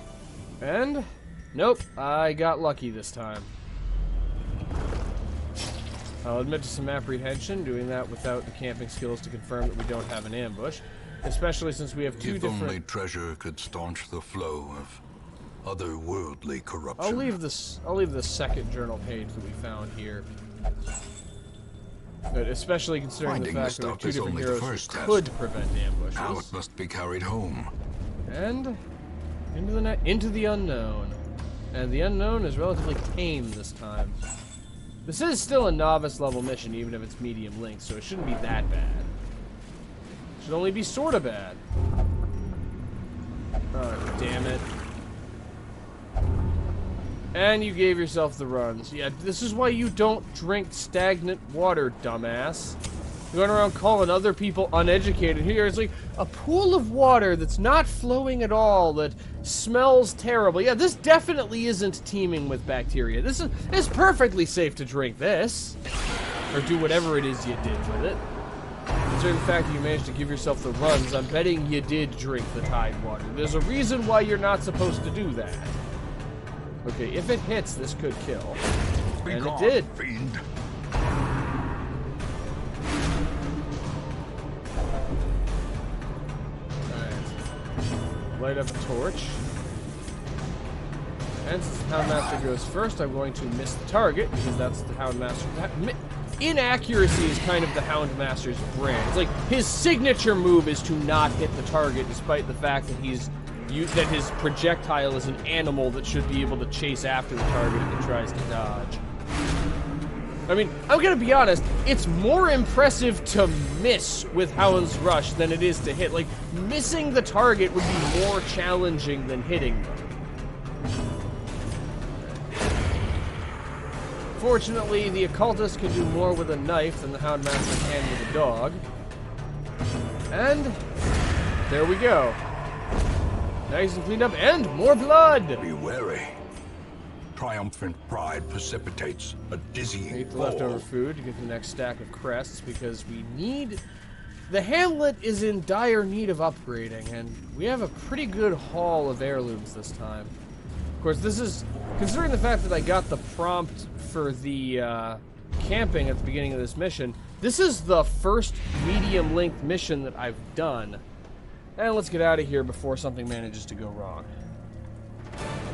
And, nope, I got lucky this time. I'll admit to some apprehension, doing that without the camping skills to confirm that we don't have an ambush. Especially since we have 2 different... If only treasure could staunch the flow of otherworldly corruption. I'll leave the second journal page that we found here. But especially considering the fact that we have 2 different heroes who could prevent ambushes. Now it must be carried home. And into the unknown. And the unknown is relatively tame this time. This is still a novice level mission, even if it's medium length, so it shouldn't be that bad. It should only be sorta bad. Oh, damn it. And you gave yourself the runs. Yeah, this is why you don't drink stagnant water, dumbass. You're going around calling other people uneducated. Here, it's like a pool of water that's not flowing at all, that smells terrible. Yeah, this definitely isn't teeming with bacteria. It's perfectly safe to drink this. Or do whatever it is you did with it. Considering the fact that you managed to give yourself the runs, I'm betting you did drink the Tide water. There's a reason why you're not supposed to do that. Okay, if it hits, this could kill. And it did. Fiend. Alright. Light up a torch. And since the Houndmaster goes first, I'm going to miss the target, because that's the Houndmaster. Inaccuracy is kind of the Houndmaster's brand. It's like his signature move is to not hit the target, despite the fact that that his projectile is an animal that should be able to chase after the target if it tries to dodge. I mean, I'm gonna be honest, it's more impressive to miss with Hound's Rush than it is to hit. Like, missing the target would be more challenging than hitting them. Fortunately, the occultist can do more with a knife than the Houndmaster can with a dog. And there we go. Nice and cleaned up, and more blood! Be wary. Triumphant pride precipitates a dizzying Eat the fall. leftover food to get the next stack of crests, because we need... The Hamlet is in dire need of upgrading, and we have a pretty good haul of heirlooms this time. Of course, this is... Considering the fact that I got the prompt for the camping at the beginning of this mission, this is the first medium-length mission that I've done. And let's get out of here before something manages to go wrong.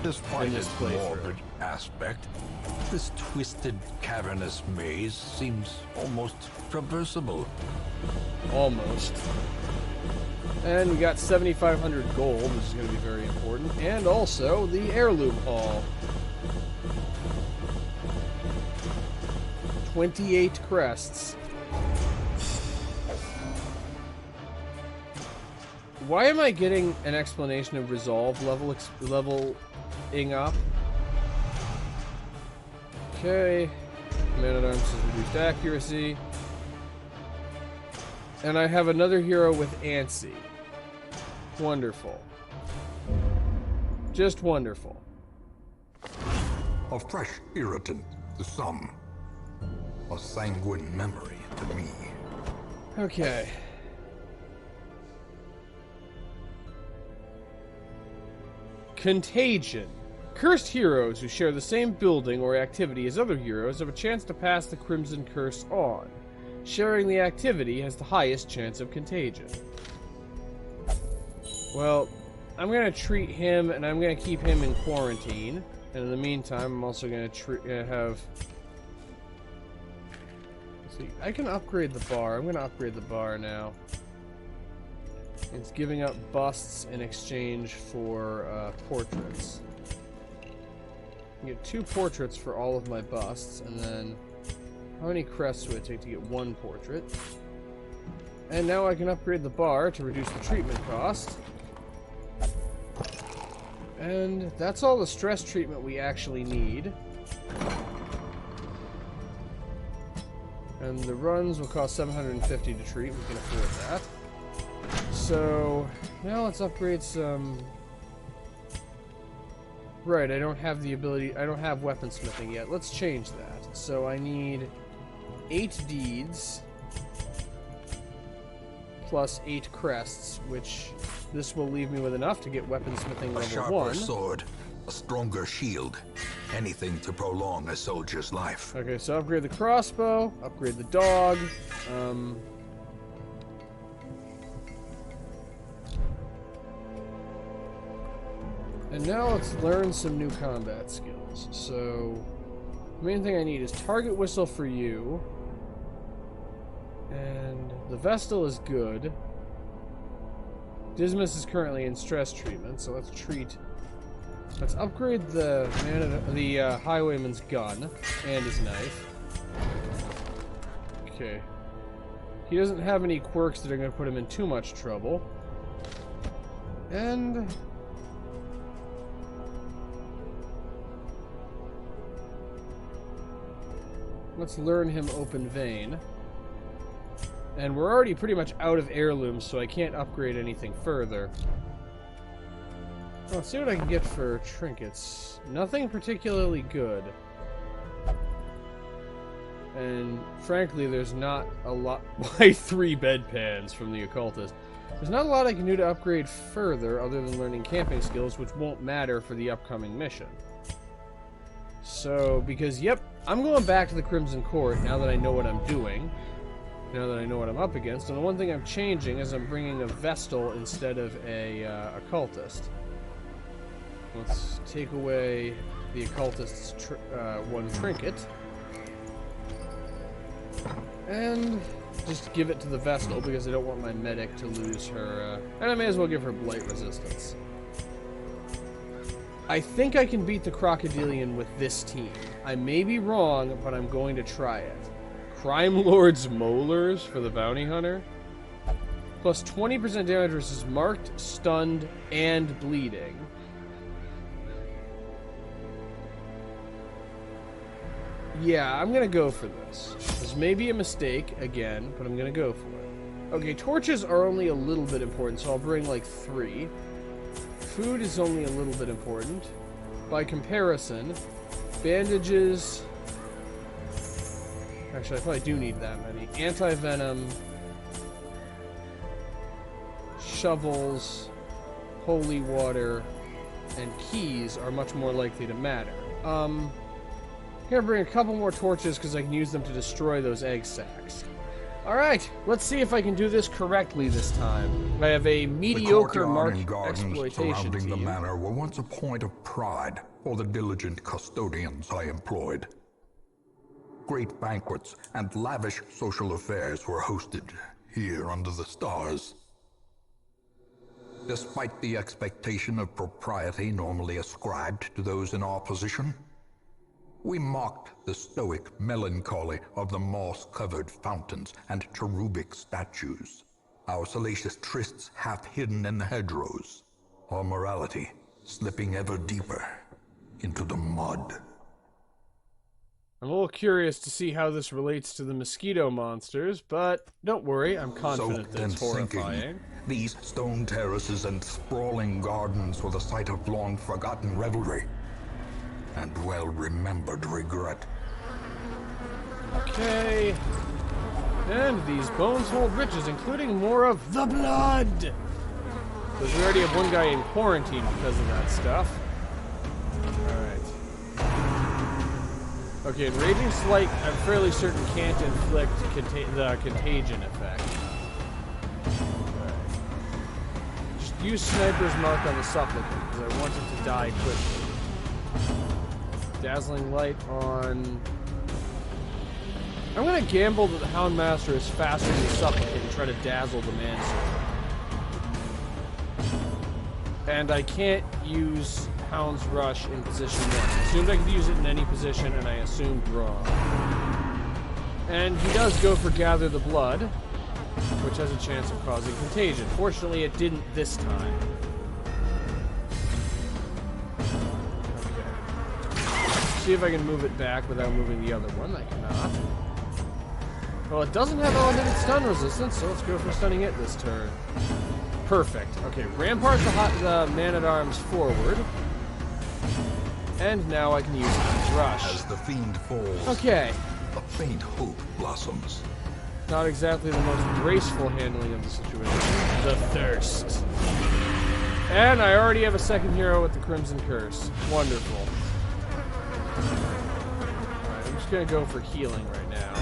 Despite this its playthrough. morbid aspect, this twisted, cavernous maze seems almost traversable. Almost. And we got 7,500 gold, which is going to be very important. And also the heirloom haul. 28 crests. Why am I getting an explanation of resolve leveling up? Okay. Man-at-Arms has reduced accuracy. And I have another hero with Antsy. Wonderful. Just wonderful. A fresh irritant to some. A sanguine memory to me. Okay. Contagion. Cursed heroes who share the same building or activity as other heroes have a chance to pass the Crimson Curse on. Sharing the activity has the highest chance of contagion. Well, I'm going to treat him, and I'm going to keep him in quarantine. And in the meantime, I'm also going to have... Let's see, I can upgrade the bar. I'm going to upgrade the bar now. It's giving up busts in exchange for portraits. I get 2 portraits for all of my busts, and then how many crests would it take to get 1 portrait? And now I can upgrade the bar to reduce the treatment cost. And that's all the stress treatment we actually need. And the runs will cost 750 to treat. We can afford that. So now let's upgrade some. Right, I don't have the ability. I don't have weaponsmithing yet. Let's change that. So I need 8 deeds plus 8 crests, which this will leave me with enough to get weaponsmithing A level sharper 1. sword, a stronger shield, anything to prolong a soldier's life. Okay, so upgrade the crossbow, upgrade the dog. And now let's learn some new combat skills. So, the main thing I need is target whistle for you. And the Vestal is good. Dismas is currently in stress treatment, so let's upgrade the highwayman's gun and his knife. Okay. He doesn't have any quirks that are going to put him in too much trouble. And Let's learn him Open Vein. And we're already pretty much out of heirlooms, so I can't upgrade anything further. Let's see what I can get for trinkets. Nothing particularly good. And frankly, there's not a lot... Why 3 bedpans from the occultist? There's not a lot I can do to upgrade further other than learning camping skills, which won't matter for the upcoming mission. So, because, yep, I'm going back to the Crimson Court now that I know what I'm doing. Now that I know what I'm up against. And the one thing I'm changing is I'm bringing a Vestal instead of a occultist. Let's take away the occultist's one trinket. And just give it to the Vestal because I don't want my medic to lose her. And I may as well give her blight resistance. I think I can beat the Crocodilian with this team. I may be wrong, but I'm going to try it. Crime Lord's Molars for the Bounty Hunter. Plus 20% damage versus marked, stunned, and bleeding. Yeah, I'm gonna go for this. This may be a mistake, again, but I'm gonna go for it. Okay, torches are only a little bit important, so I'll bring like 3. Food is only a little bit important. By comparison, bandages... Actually, I probably do need that many. Anti-venom, shovels, holy water, and keys are much more likely to matter. I'm gonna bring a couple more torches because I can use them to destroy those egg sacs. Alright, let's see if I can do this correctly this time. I have a mediocre mark exploitation surrounding team. the manor were once a point of pride for the diligent custodians I employed. Great banquets and lavish social affairs were hosted here under the stars. Despite the expectation of propriety normally ascribed to those in our position, we mocked the stoic melancholy of the moss-covered fountains and cherubic statues, our salacious trysts half hidden in the hedgerows, our morality slipping ever deeper into the mud. I'm a little curious to see how this relates to the mosquito monsters, but don't worry, I'm confident that it's horrifying. These stone terraces and sprawling gardens were the site of long-forgotten revelry and well-remembered regret. Okay. And these bones hold riches, including more of the blood! Because we already have one guy in quarantine because of that stuff. Alright. Okay, and Raging Slight, I'm fairly certain can't inflict the contagion effect. Alright. Just use Sniper's Mark on the Supplicant, because I want him to die quickly. Dazzling Light on... I'm gonna gamble that the Houndmaster is faster than the Supplicant and try to dazzle the Manservant. And I can't use Hound's Rush in position 1. I assumed I could use it in any position, and I assumed wrong. And he does go for Gather the Blood, which has a chance of causing contagion. Fortunately, it didn't this time. Okay. See if I can move it back without moving the other one. I cannot. Well, it doesn't have elevated stun resistance, so let's go for stunning it this turn. Perfect. Okay, Rampart the Man-at-Arms forward. And now I can use Hound's Rush. As the fiend falls, okay. a faint hope blossoms. Not exactly the most graceful handling of the situation. The Thirst. And I already have a second hero with the Crimson Curse. Wonderful. Alright, I'm just gonna go for healing right now.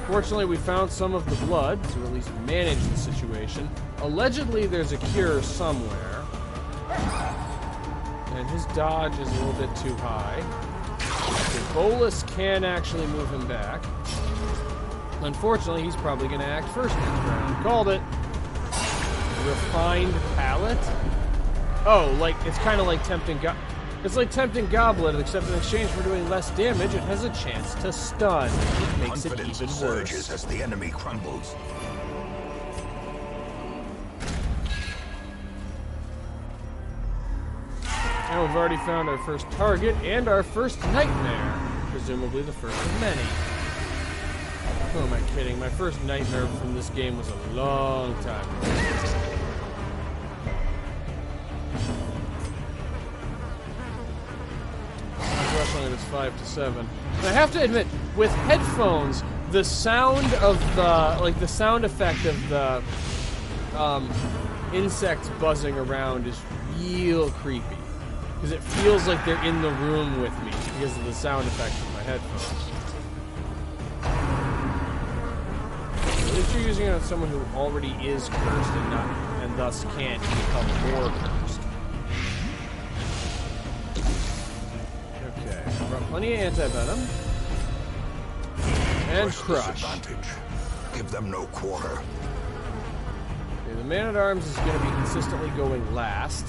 Fortunately, we found some of the blood to at least manage the situation. Allegedly, there's a cure somewhere. And his dodge is a little bit too high. The Bolus can actually move him back. Unfortunately, he's probably going to act first next round. Called it. Refined Palate? Oh, like, it's kind of like Tempting It's like Tempting Goblet, except in exchange for doing less damage, it has a chance to stun. It makes it even worse. As the enemy crumbles. And we've already found our first target and our first nightmare. Because presumably the first of many. Who am I kidding? My first nightmare from this game was a long time ago. Wrestling is 5 to 7. And I have to admit, with headphones, the sound of the sound effect of the insects buzzing around is real creepy. Because it feels like they're in the room with me because of the sound effects of my headphones. If you're using it on someone who already is cursed and thus can't become more cursed. Okay, I've got plenty of anti-venom. And crush. Give them no quarter. Okay, the man-at-arms is going to be consistently going last.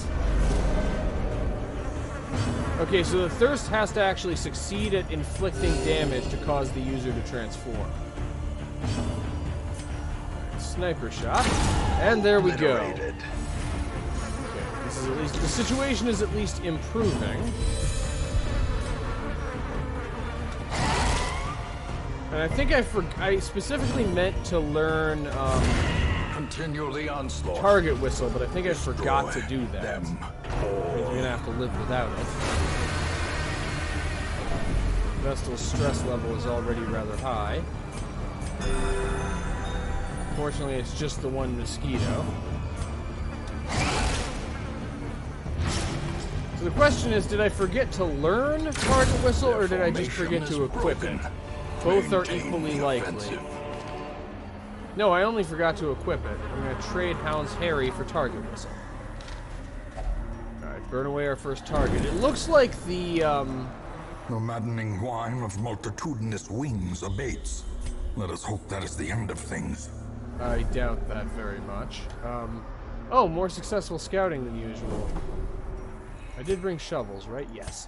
Okay, so the thirst has to actually succeed at inflicting damage to cause the user to transform. Sniper shot, and there we go. Okay, this is at least the situation is at least improving. And I think I specifically meant to learn continue the onslaught. Target whistle, but I think I forgot to do that. You're gonna have to live without it. Vestal's stress level is already rather high. Fortunately, it's just the one mosquito. So the question is, did I forget to learn Target Whistle, or did I just forget to equip it? Both are equally likely. No, I only forgot to equip it. I'm going to trade Hound's Harry for Target Whistle. Alright, burn away our first target. It looks like the, The maddening whine of multitudinous wings abates. Let us hope that is the end of things. I doubt that very much. Oh, more successful scouting than usual. I did bring shovels, right? Yes.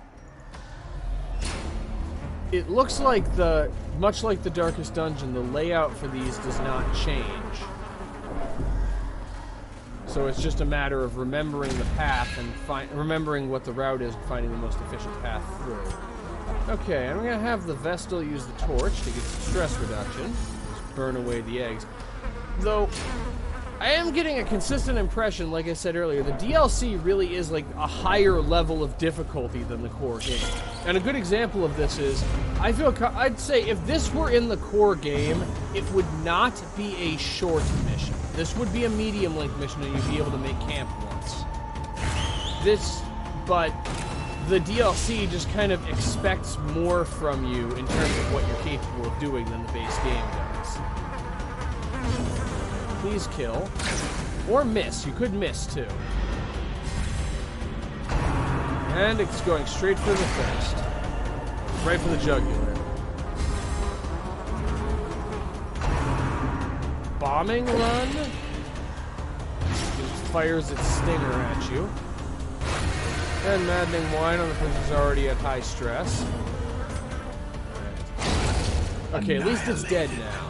It looks like much like the Darkest Dungeon, the layout for these does not change. So it's just a matter of remembering the path and remembering what the route is and finding the most efficient path through. Okay, I'm gonna have the Vestal use the torch to get some stress reduction. Just burn away the eggs. Though, I am getting a consistent impression, like I said earlier, the DLC really is like a higher level of difficulty than the core game. And a good example of this is, I'd say if this were in the core game, it would not be a short mission. This would be a medium length mission and you'd be able to make camp once. But the DLC just kind of expects more from you in terms of what you're capable of doing than the base game does. Please kill. Or miss. You could miss, too. And it's going straight for the thirst. Right for the jugular. Bombing run. It fires its stinger at you. And maddening whine on the person who's already at high stress. Okay, at least it's dead now.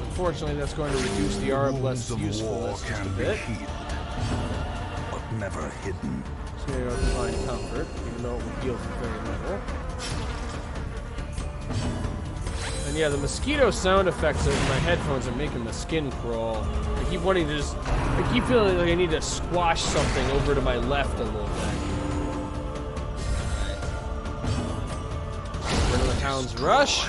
Unfortunately, that's going to reduce the Arbalest's usefulness just a bit. But never hidden. Just gonna go to find comfort, even though it will heal for very little. And yeah, the mosquito sound effects in my headphones are making my skin crawl. I keep wanting to I keep feeling like I need to squash something over to my left a little bit. Alright. Rid of the Hound's Rush.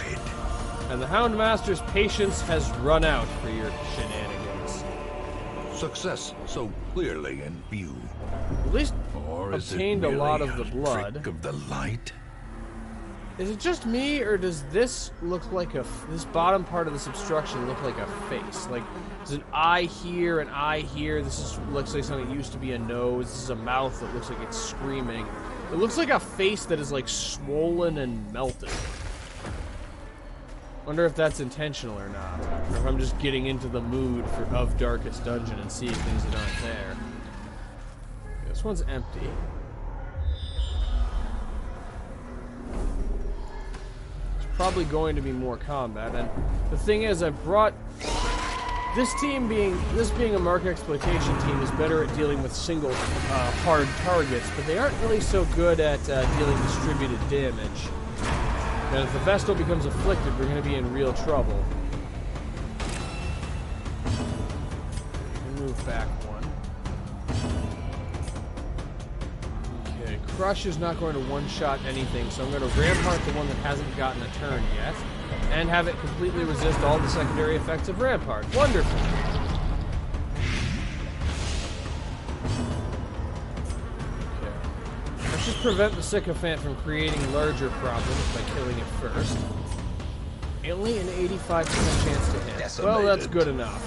And the Houndmaster's patience has run out for your shenanigans. Success so clearly in view. At least Or is obtained it a lot of merely the blood. Trick of the light? Is it just me, or does this look like this bottom part of this obstruction look like a face? Like, there's an eye here, an eye here. Looks like something that used to be a nose. This is a mouth that looks like it's screaming. It looks like a face that is like swollen and melted. Wonder if that's intentional or not, or if I'm just getting into the mood of Darkest Dungeon and seeing things that aren't there. This one's empty. There's probably going to be more combat, and the thing is, I brought This being a mark exploitation team is better at dealing with single hard targets, but they aren't really so good at dealing distributed damage. And if the Vestal becomes afflicted, we're going to be in real trouble. Move back one. Okay, Crush is not going to one-shot anything, so I'm going to Rampart the one that hasn't gotten a turn yet, and have it completely resist all the secondary effects of Rampart. Wonderful! Okay. Let's just prevent the Sycophant from creating larger problems by killing it first. Only an 85% chance to hit. Decimated. Well, that's good enough.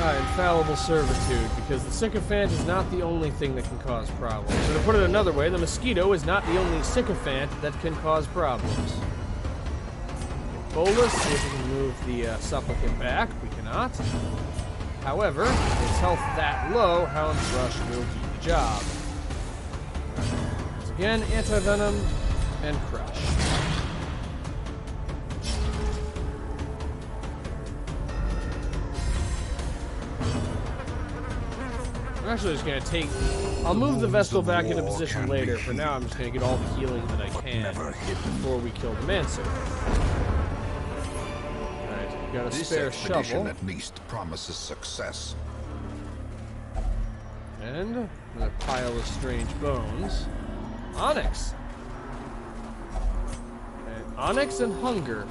Infallible servitude, because the Sycophant is not the only thing that can cause problems. So to put it another way, the mosquito is not the only Sycophant that can cause problems. Bolus, see if we can move the Supplicant back. We cannot. However, its health that low, Hound's Rush will do the job. Once again, Anti-Venom and Crush. I'm actually just going to take... I'll move the Vestal back into position later. For now, I'm just going to get all the healing that I can before we kill the Manservant. Alright, got a spare shovel. At least promises success. And another pile of strange bones. Onyx! And Onyx and Hunger.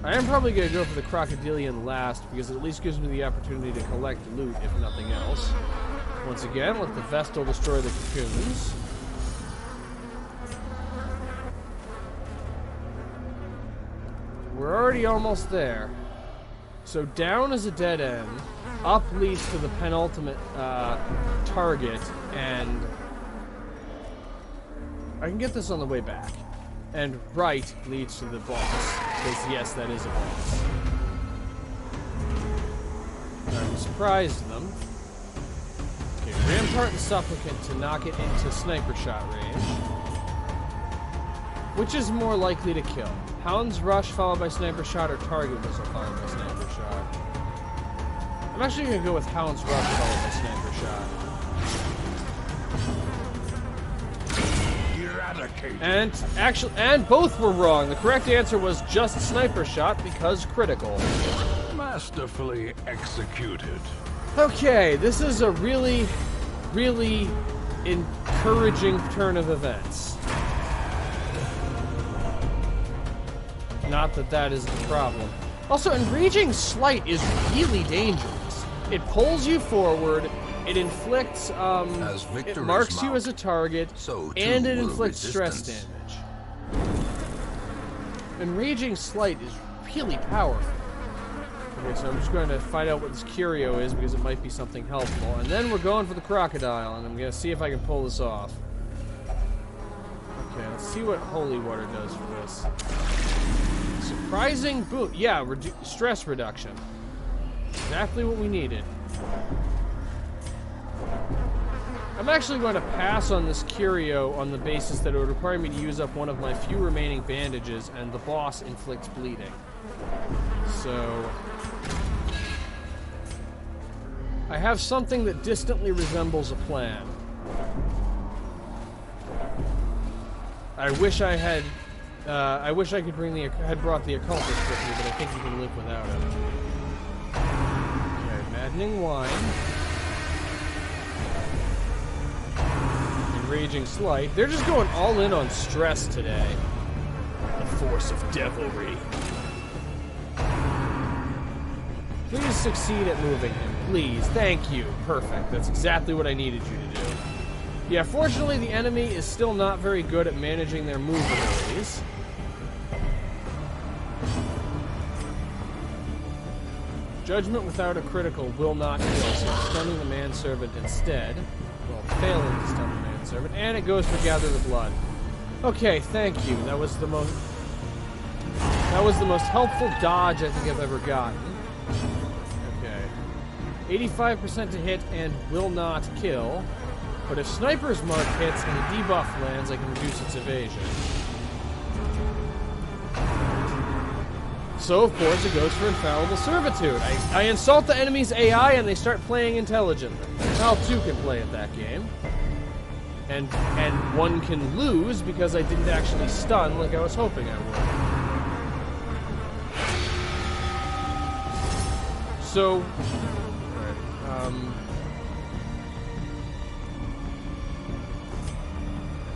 I am probably going to go for the Crocodilian last, because it at least gives me the opportunity to collect loot, if nothing else. Once again, let the Vestal destroy the cocoons. We're already almost there. So down is a dead end, up leads to the penultimate target, and I can get this on the way back. And right leads to the boss. Because, yes, that is a boss. I'm surprised them. Okay, Rampart the Supplicant to knock it into sniper shot range. Which is more likely to kill? Hound's Rush followed by sniper shot, or Target Missile followed by sniper shot? I'm actually going to go with Hound's Rush followed by sniper shot. And both were wrong. The correct answer was just sniper shot because critical. Masterfully executed. Okay, this is a really, really encouraging turn of events. Not that that is the problem. Also, Enraging Slight is really dangerous. It pulls you forward. It inflicts, it marks you as a target, and it inflicts stress damage. Enraging Slight is really powerful. Okay, so I'm just going to find out what this curio is, because it might be something helpful. And then we're going for the Crocodile, and I'm going to see if I can pull this off. Okay, let's see what Holy Water does for this. Surprising boom. Yeah, stress reduction. Exactly what we needed. I'm actually going to pass on this curio on the basis that it would require me to use up one of my few remaining bandages, and the boss inflicts bleeding. So I have something that distantly resembles a plan. I wish I had. I wish I could had brought the occultist with me, but I think you can live without him. Okay, Maddening Wine. Enraging Slight. They're just going all in on stress today. The force of devilry. Please succeed at moving him. Please. Thank you. Perfect. That's exactly what I needed you to do. Yeah, fortunately the enemy is still not very good at managing their move abilities. Judgment without a critical will not kill, so I'm stunning the manservant instead. Well, failing to stun the manservant, and it goes for Gather the Blood. Okay, thank you. That was the most helpful dodge I think I've ever gotten. Okay. 85% to hit and will not kill. But if Sniper's Mark hits and the debuff lands, I can reduce its evasion. also, of course, it goes for infallible servitude. I insult the enemy's AI and they start playing intelligently. Hal 2 can play at that game. And one can lose because I didn't actually stun like I was hoping I would. So,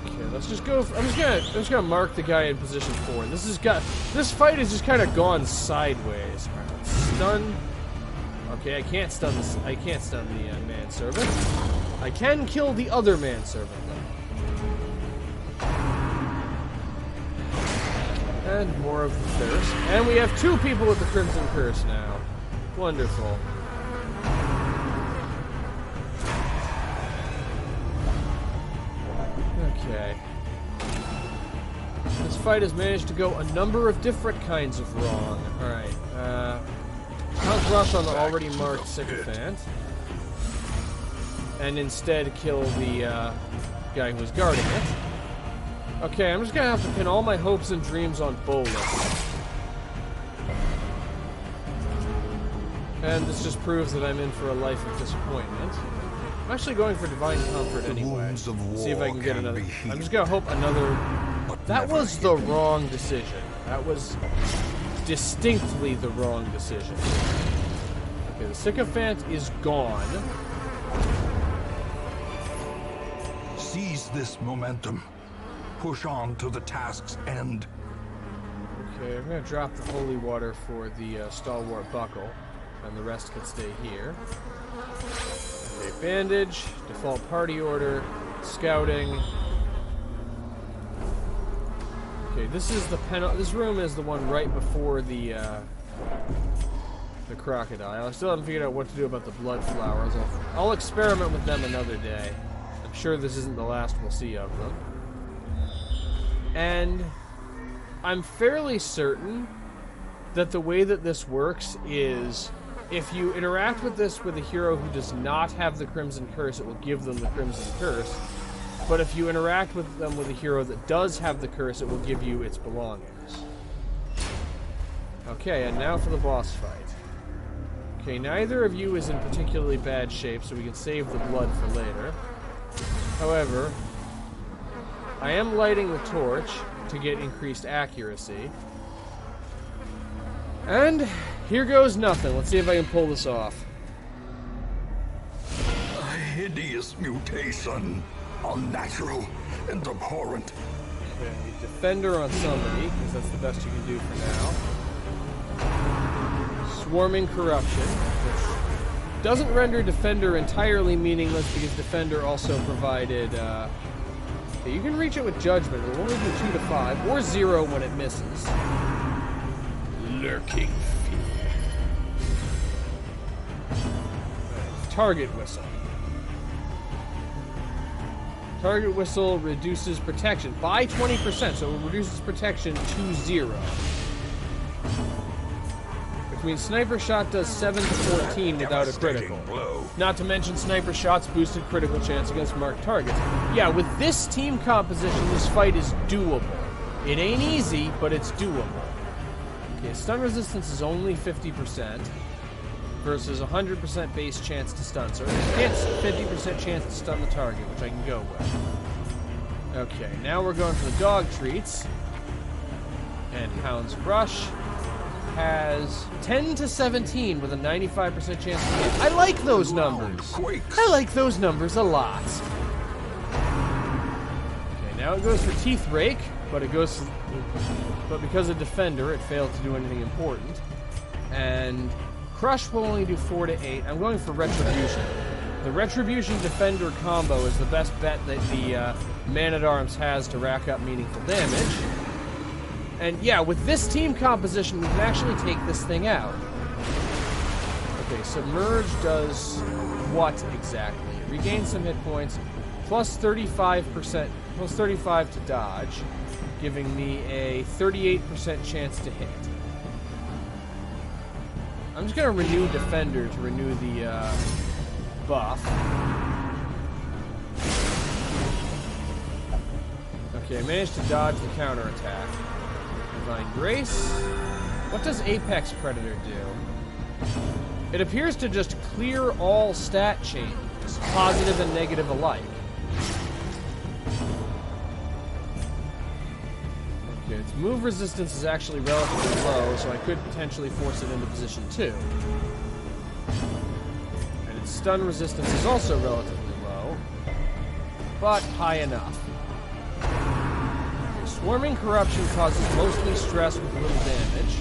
okay, let's just go. I'm just gonna mark the guy in position 4. This fight has just kind of gone sideways. Right, stun. Okay, I can't stun this. I can't stun the manservant. I can kill the other manservant though. And more of the thirst. And we have 2 people with the Crimson Curse now. Wonderful. Okay. This fight has managed to go a number of different kinds of wrong. Alright, Count Rush on the already marked sycophant. And instead kill the guy who was guarding it. Okay, I'm just gonna have to pin all my hopes and dreams on Bolus. And this just proves that I'm in for a life of disappointment. I'm actually going for Divine Comfort anyway. See if I can get another. I'm just gonna hope another. That was the wrong decision. That was distinctly the wrong decision. Okay, the Sycophant is gone. Seize this momentum. Push on to the task's end. Okay, I'm gonna drop the holy water for the stalwart buckle, and the rest can stay here. Okay, bandage, default party order, scouting. Okay, this is the this room is the one right before the crocodile. I still haven't figured out what to do about the blood flowers. I'll experiment with them another day. I'm sure this isn't the last we'll see of them. And I'm fairly certain that the way that this works is if you interact with this with a hero who does not have the Crimson Curse, it will give them the Crimson Curse. But if you interact with them with a hero that does have the curse, it will give you its belongings. Okay, and now for the boss fight. Okay, neither of you is in particularly bad shape, so we can save the blood for later. However, I am lighting the torch to get increased accuracy. And here goes nothing. Let's see if I can pull this off. A hideous mutation. Unnatural and abhorrent. Okay, defender on somebody, because that's the best you can do for now. Swarming corruption, which doesn't render defender entirely meaningless because defender also provided. Okay, you can reach it with judgment. It'll only do 2 to 5 or 0 when it misses. Lurking fear. Right, target whistle. Target whistle reduces protection by 20%, so it reduces protection to 0. Which means sniper shot does 7 to 14 without a critical. Not to mention sniper shot's boosted critical chance against marked targets. Yeah, with this team composition, this fight is doable. It ain't easy, but it's doable. Okay, stun resistance is only 50%. Versus 100% base chance to stun. So it's 50% chance to stun the target, which I can go with. Okay, now we're going for the dog treats. And Hound's Rush has 10 to 17 with a 95% chance to hit. I like those numbers. I like those numbers a lot. Okay, now it goes for Teeth Rake, but it goes. But because of Defender, it failed to do anything important. And Crush will only do 4 to 8. I'm going for Retribution. The Retribution Defender combo is the best bet that the Man-at-Arms has to rack up meaningful damage. And yeah, with this team composition, we can actually take this thing out. Okay, Submerge does what exactly? It regains some hit points, plus 35%, plus 35 to dodge, giving me a 38% chance to hit. I'm just going to renew Defender to renew the buff. Okay, I managed to dodge the counterattack. Divine Grace. What does Apex Predator do? It appears to just clear all stat changes, positive and negative alike. Okay, its move resistance is actually relatively low, so I could potentially force it into position 2. And its stun resistance is also relatively low, but high enough. Swarming Corruption causes mostly stress with little damage,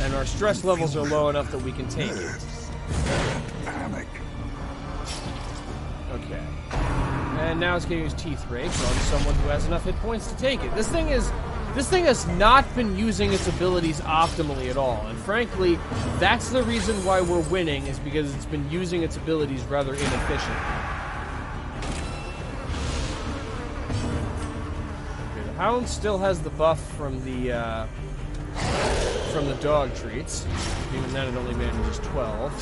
and our stress levels are low enough that we can take it. Panic. Okay. And now it's going to use Teeth Rake on someone who has enough hit points to take it. This thing has not been using its abilities optimally at all, and frankly, that's the reason why we're winning, is because it's been using its abilities rather inefficiently. Hound still has the buff from the dog treats. Even then, it only manages 12.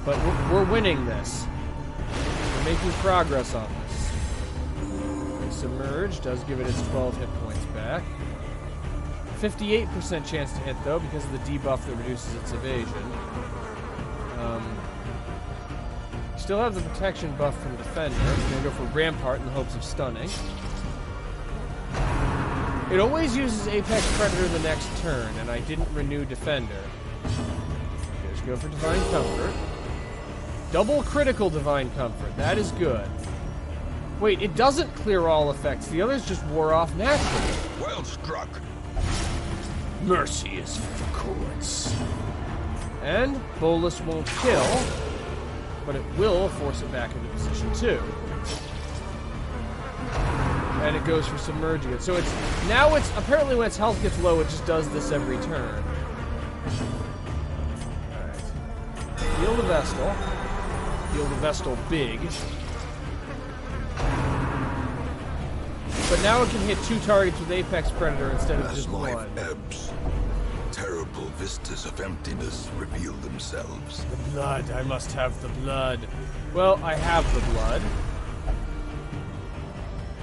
But we're winning this. We're making progress on this. Okay, Submerge does give it its 12 hit points back. 58% chance to hit, though, because of the debuff that reduces its evasion. Still have the protection buff from Defender. I'm going to go for Rampart in the hopes of stunning. It always uses Apex Predator the next turn, and I didn't renew Defender. Okay, let's go for Divine Comfort. Double critical Divine Comfort. That is good. Wait, it doesn't clear all effects. The others just wore off naturally. Well struck. Mercy is for the courts. And Bolus won't kill, but it will force it back into position 2. And it goes for submerging it. So it's apparently when its health gets low, it just does this every turn. Alright. Heal the Vestal. Heal the Vestal big. But now it can hit 2 targets with Apex Predator instead of just 1. As life ebbs, terrible vistas of emptiness reveal themselves. The blood. I must have the blood. Well, I have the blood.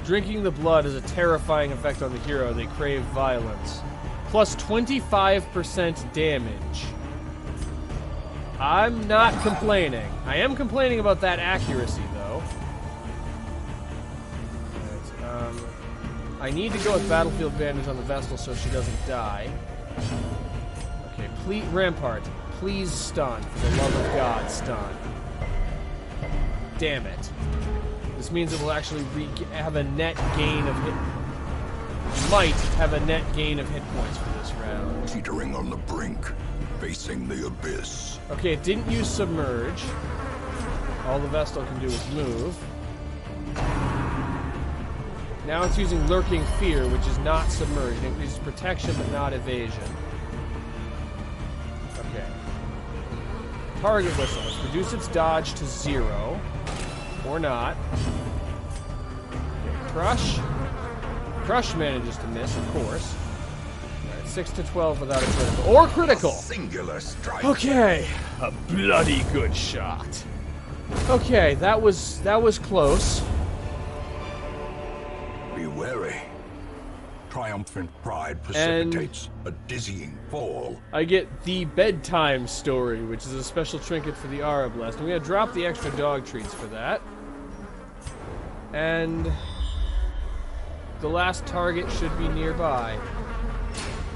Drinking the blood has a terrifying effect on the hero. They crave violence. Plus 25% damage. I'm not complaining. I am complaining about that accuracy, though. Right, I need to go with Battlefield Bandage on the Vestal so she doesn't die. Okay, please, Rampart, please stun. For the love of God, stun. Damn it. This means it will actually have a net gain of hit... Might have a net gain of hit points for this round. Teetering on the brink, facing the abyss. Okay, it didn't use Submerge. All the Vestal can do is move. Now it's using Lurking Fear, which is not Submerge. It increases protection, but not evasion. Okay. Target Whistle. Let's reduce its dodge to 0. Or not. Okay, Crush. Crush manages to miss, of course. Alright, 6 to 12 without a critical. Or critical! A singular strike. Okay. A bloody good shot. Okay, that was close. Be wary. Triumphant pride precipitates a dizzying fall. I get the bedtime story, which is a special trinket for the Aura Blast. I'm going to drop the extra dog treats for that. And the last target should be nearby.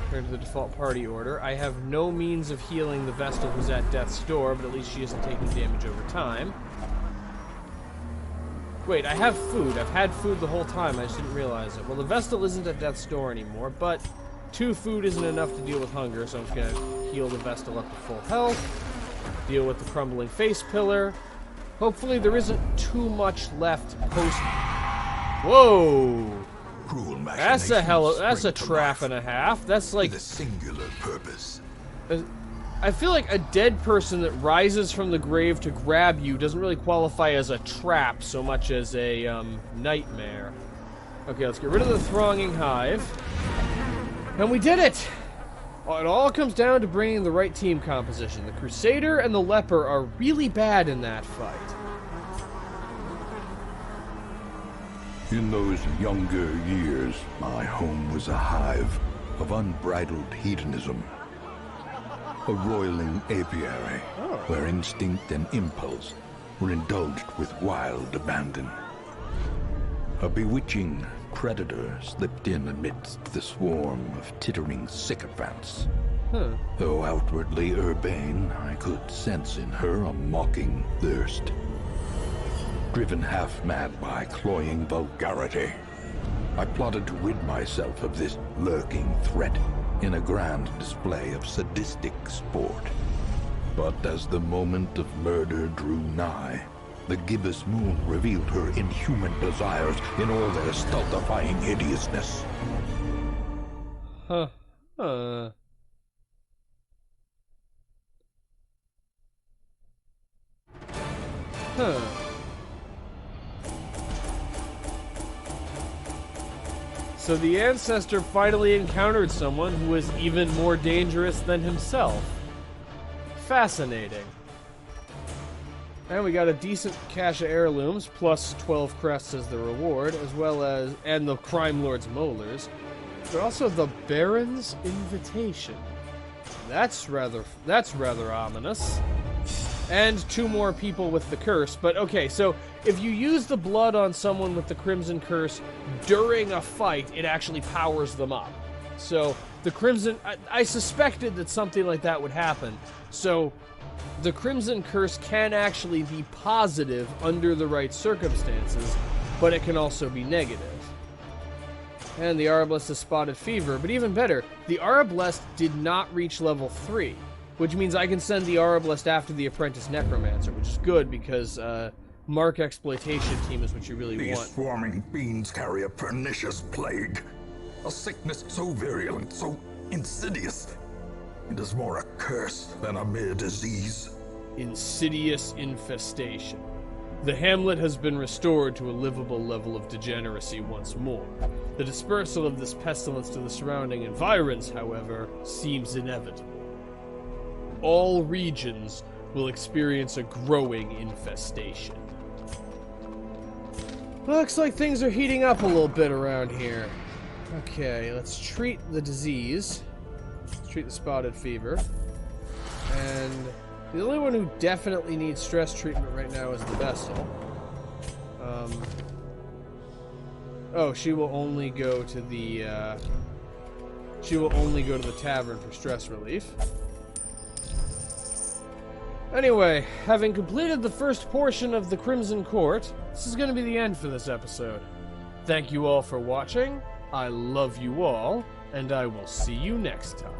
Compared to the default party order. I have no means of healing the Vestal who's at death's door, but at least she isn't taking damage over time. Wait, I have food. I've had food the whole time. I just didn't realize it. Well, the Vestal isn't at death's door anymore, but 2 food isn't enough to deal with hunger, so I'm just going to heal the Vestal up to full health. Deal with the crumbling face pillar. Hopefully there isn't too much left post... Whoa! Cruel That's a trap and a half. That's like... with a singular purpose. I feel like a dead person that rises from the grave to grab you doesn't really qualify as a trap so much as a nightmare. Okay, let's get rid of the thronging hive. And we did it! Well, it all comes down to bringing the right team composition. The Crusader and the Leper are really bad in that fight. In those younger years, my home was a hive. of unbridled hedonism. A roiling apiary, where instinct and impulse were indulged with wild abandon. A bewitching predator slipped in amidst the swarm of tittering sycophants. Though outwardly urbane, I could sense in her a mocking thirst. Driven half-mad by cloying vulgarity, I plotted to rid myself of this lurking threat in a grand display of sadistic sport. But as the moment of murder drew nigh, the gibbous moon revealed her inhuman desires in all their stultifying hideousness. Huh. So the ancestor finally encountered someone who was even more dangerous than himself. Fascinating. And we got a decent cache of heirlooms, plus 12 crests as the reward, as well as, and the crime lord's molars, but also the Baron's invitation. That's rather ominous. And 2 more people with the curse. But okay, so if you use the blood on someone with the Crimson Curse during a fight, it actually powers them up. So the Crimson... I suspected that something like that would happen. So the Crimson Curse can actually be positive under the right circumstances, but it can also be negative. And the Arbalest has spotted fever, but even better, the Arbalest did not reach level 3. Which means I can send the Arbalest after the Apprentice Necromancer, which is good because Mark Exploitation Team is what you really want. These swarming fiends carry a pernicious plague. A sickness so virulent, so insidious. It is more a curse than a mere disease. Insidious infestation. The Hamlet has been restored to a livable level of degeneracy once more. The dispersal of this pestilence to the surrounding environs, however, seems inevitable. All regions will experience a growing infestation. Looks like things are heating up a little bit around here. Okay, let's treat the disease. Let's treat the spotted fever. And the only one who definitely needs stress treatment right now is the Vessel. Oh, she will only go to the tavern for stress relief. Anyway, having completed the first portion of the Crimson Court, this is going to be the end for this episode. Thank you all for watching, I love you all, and I will see you next time.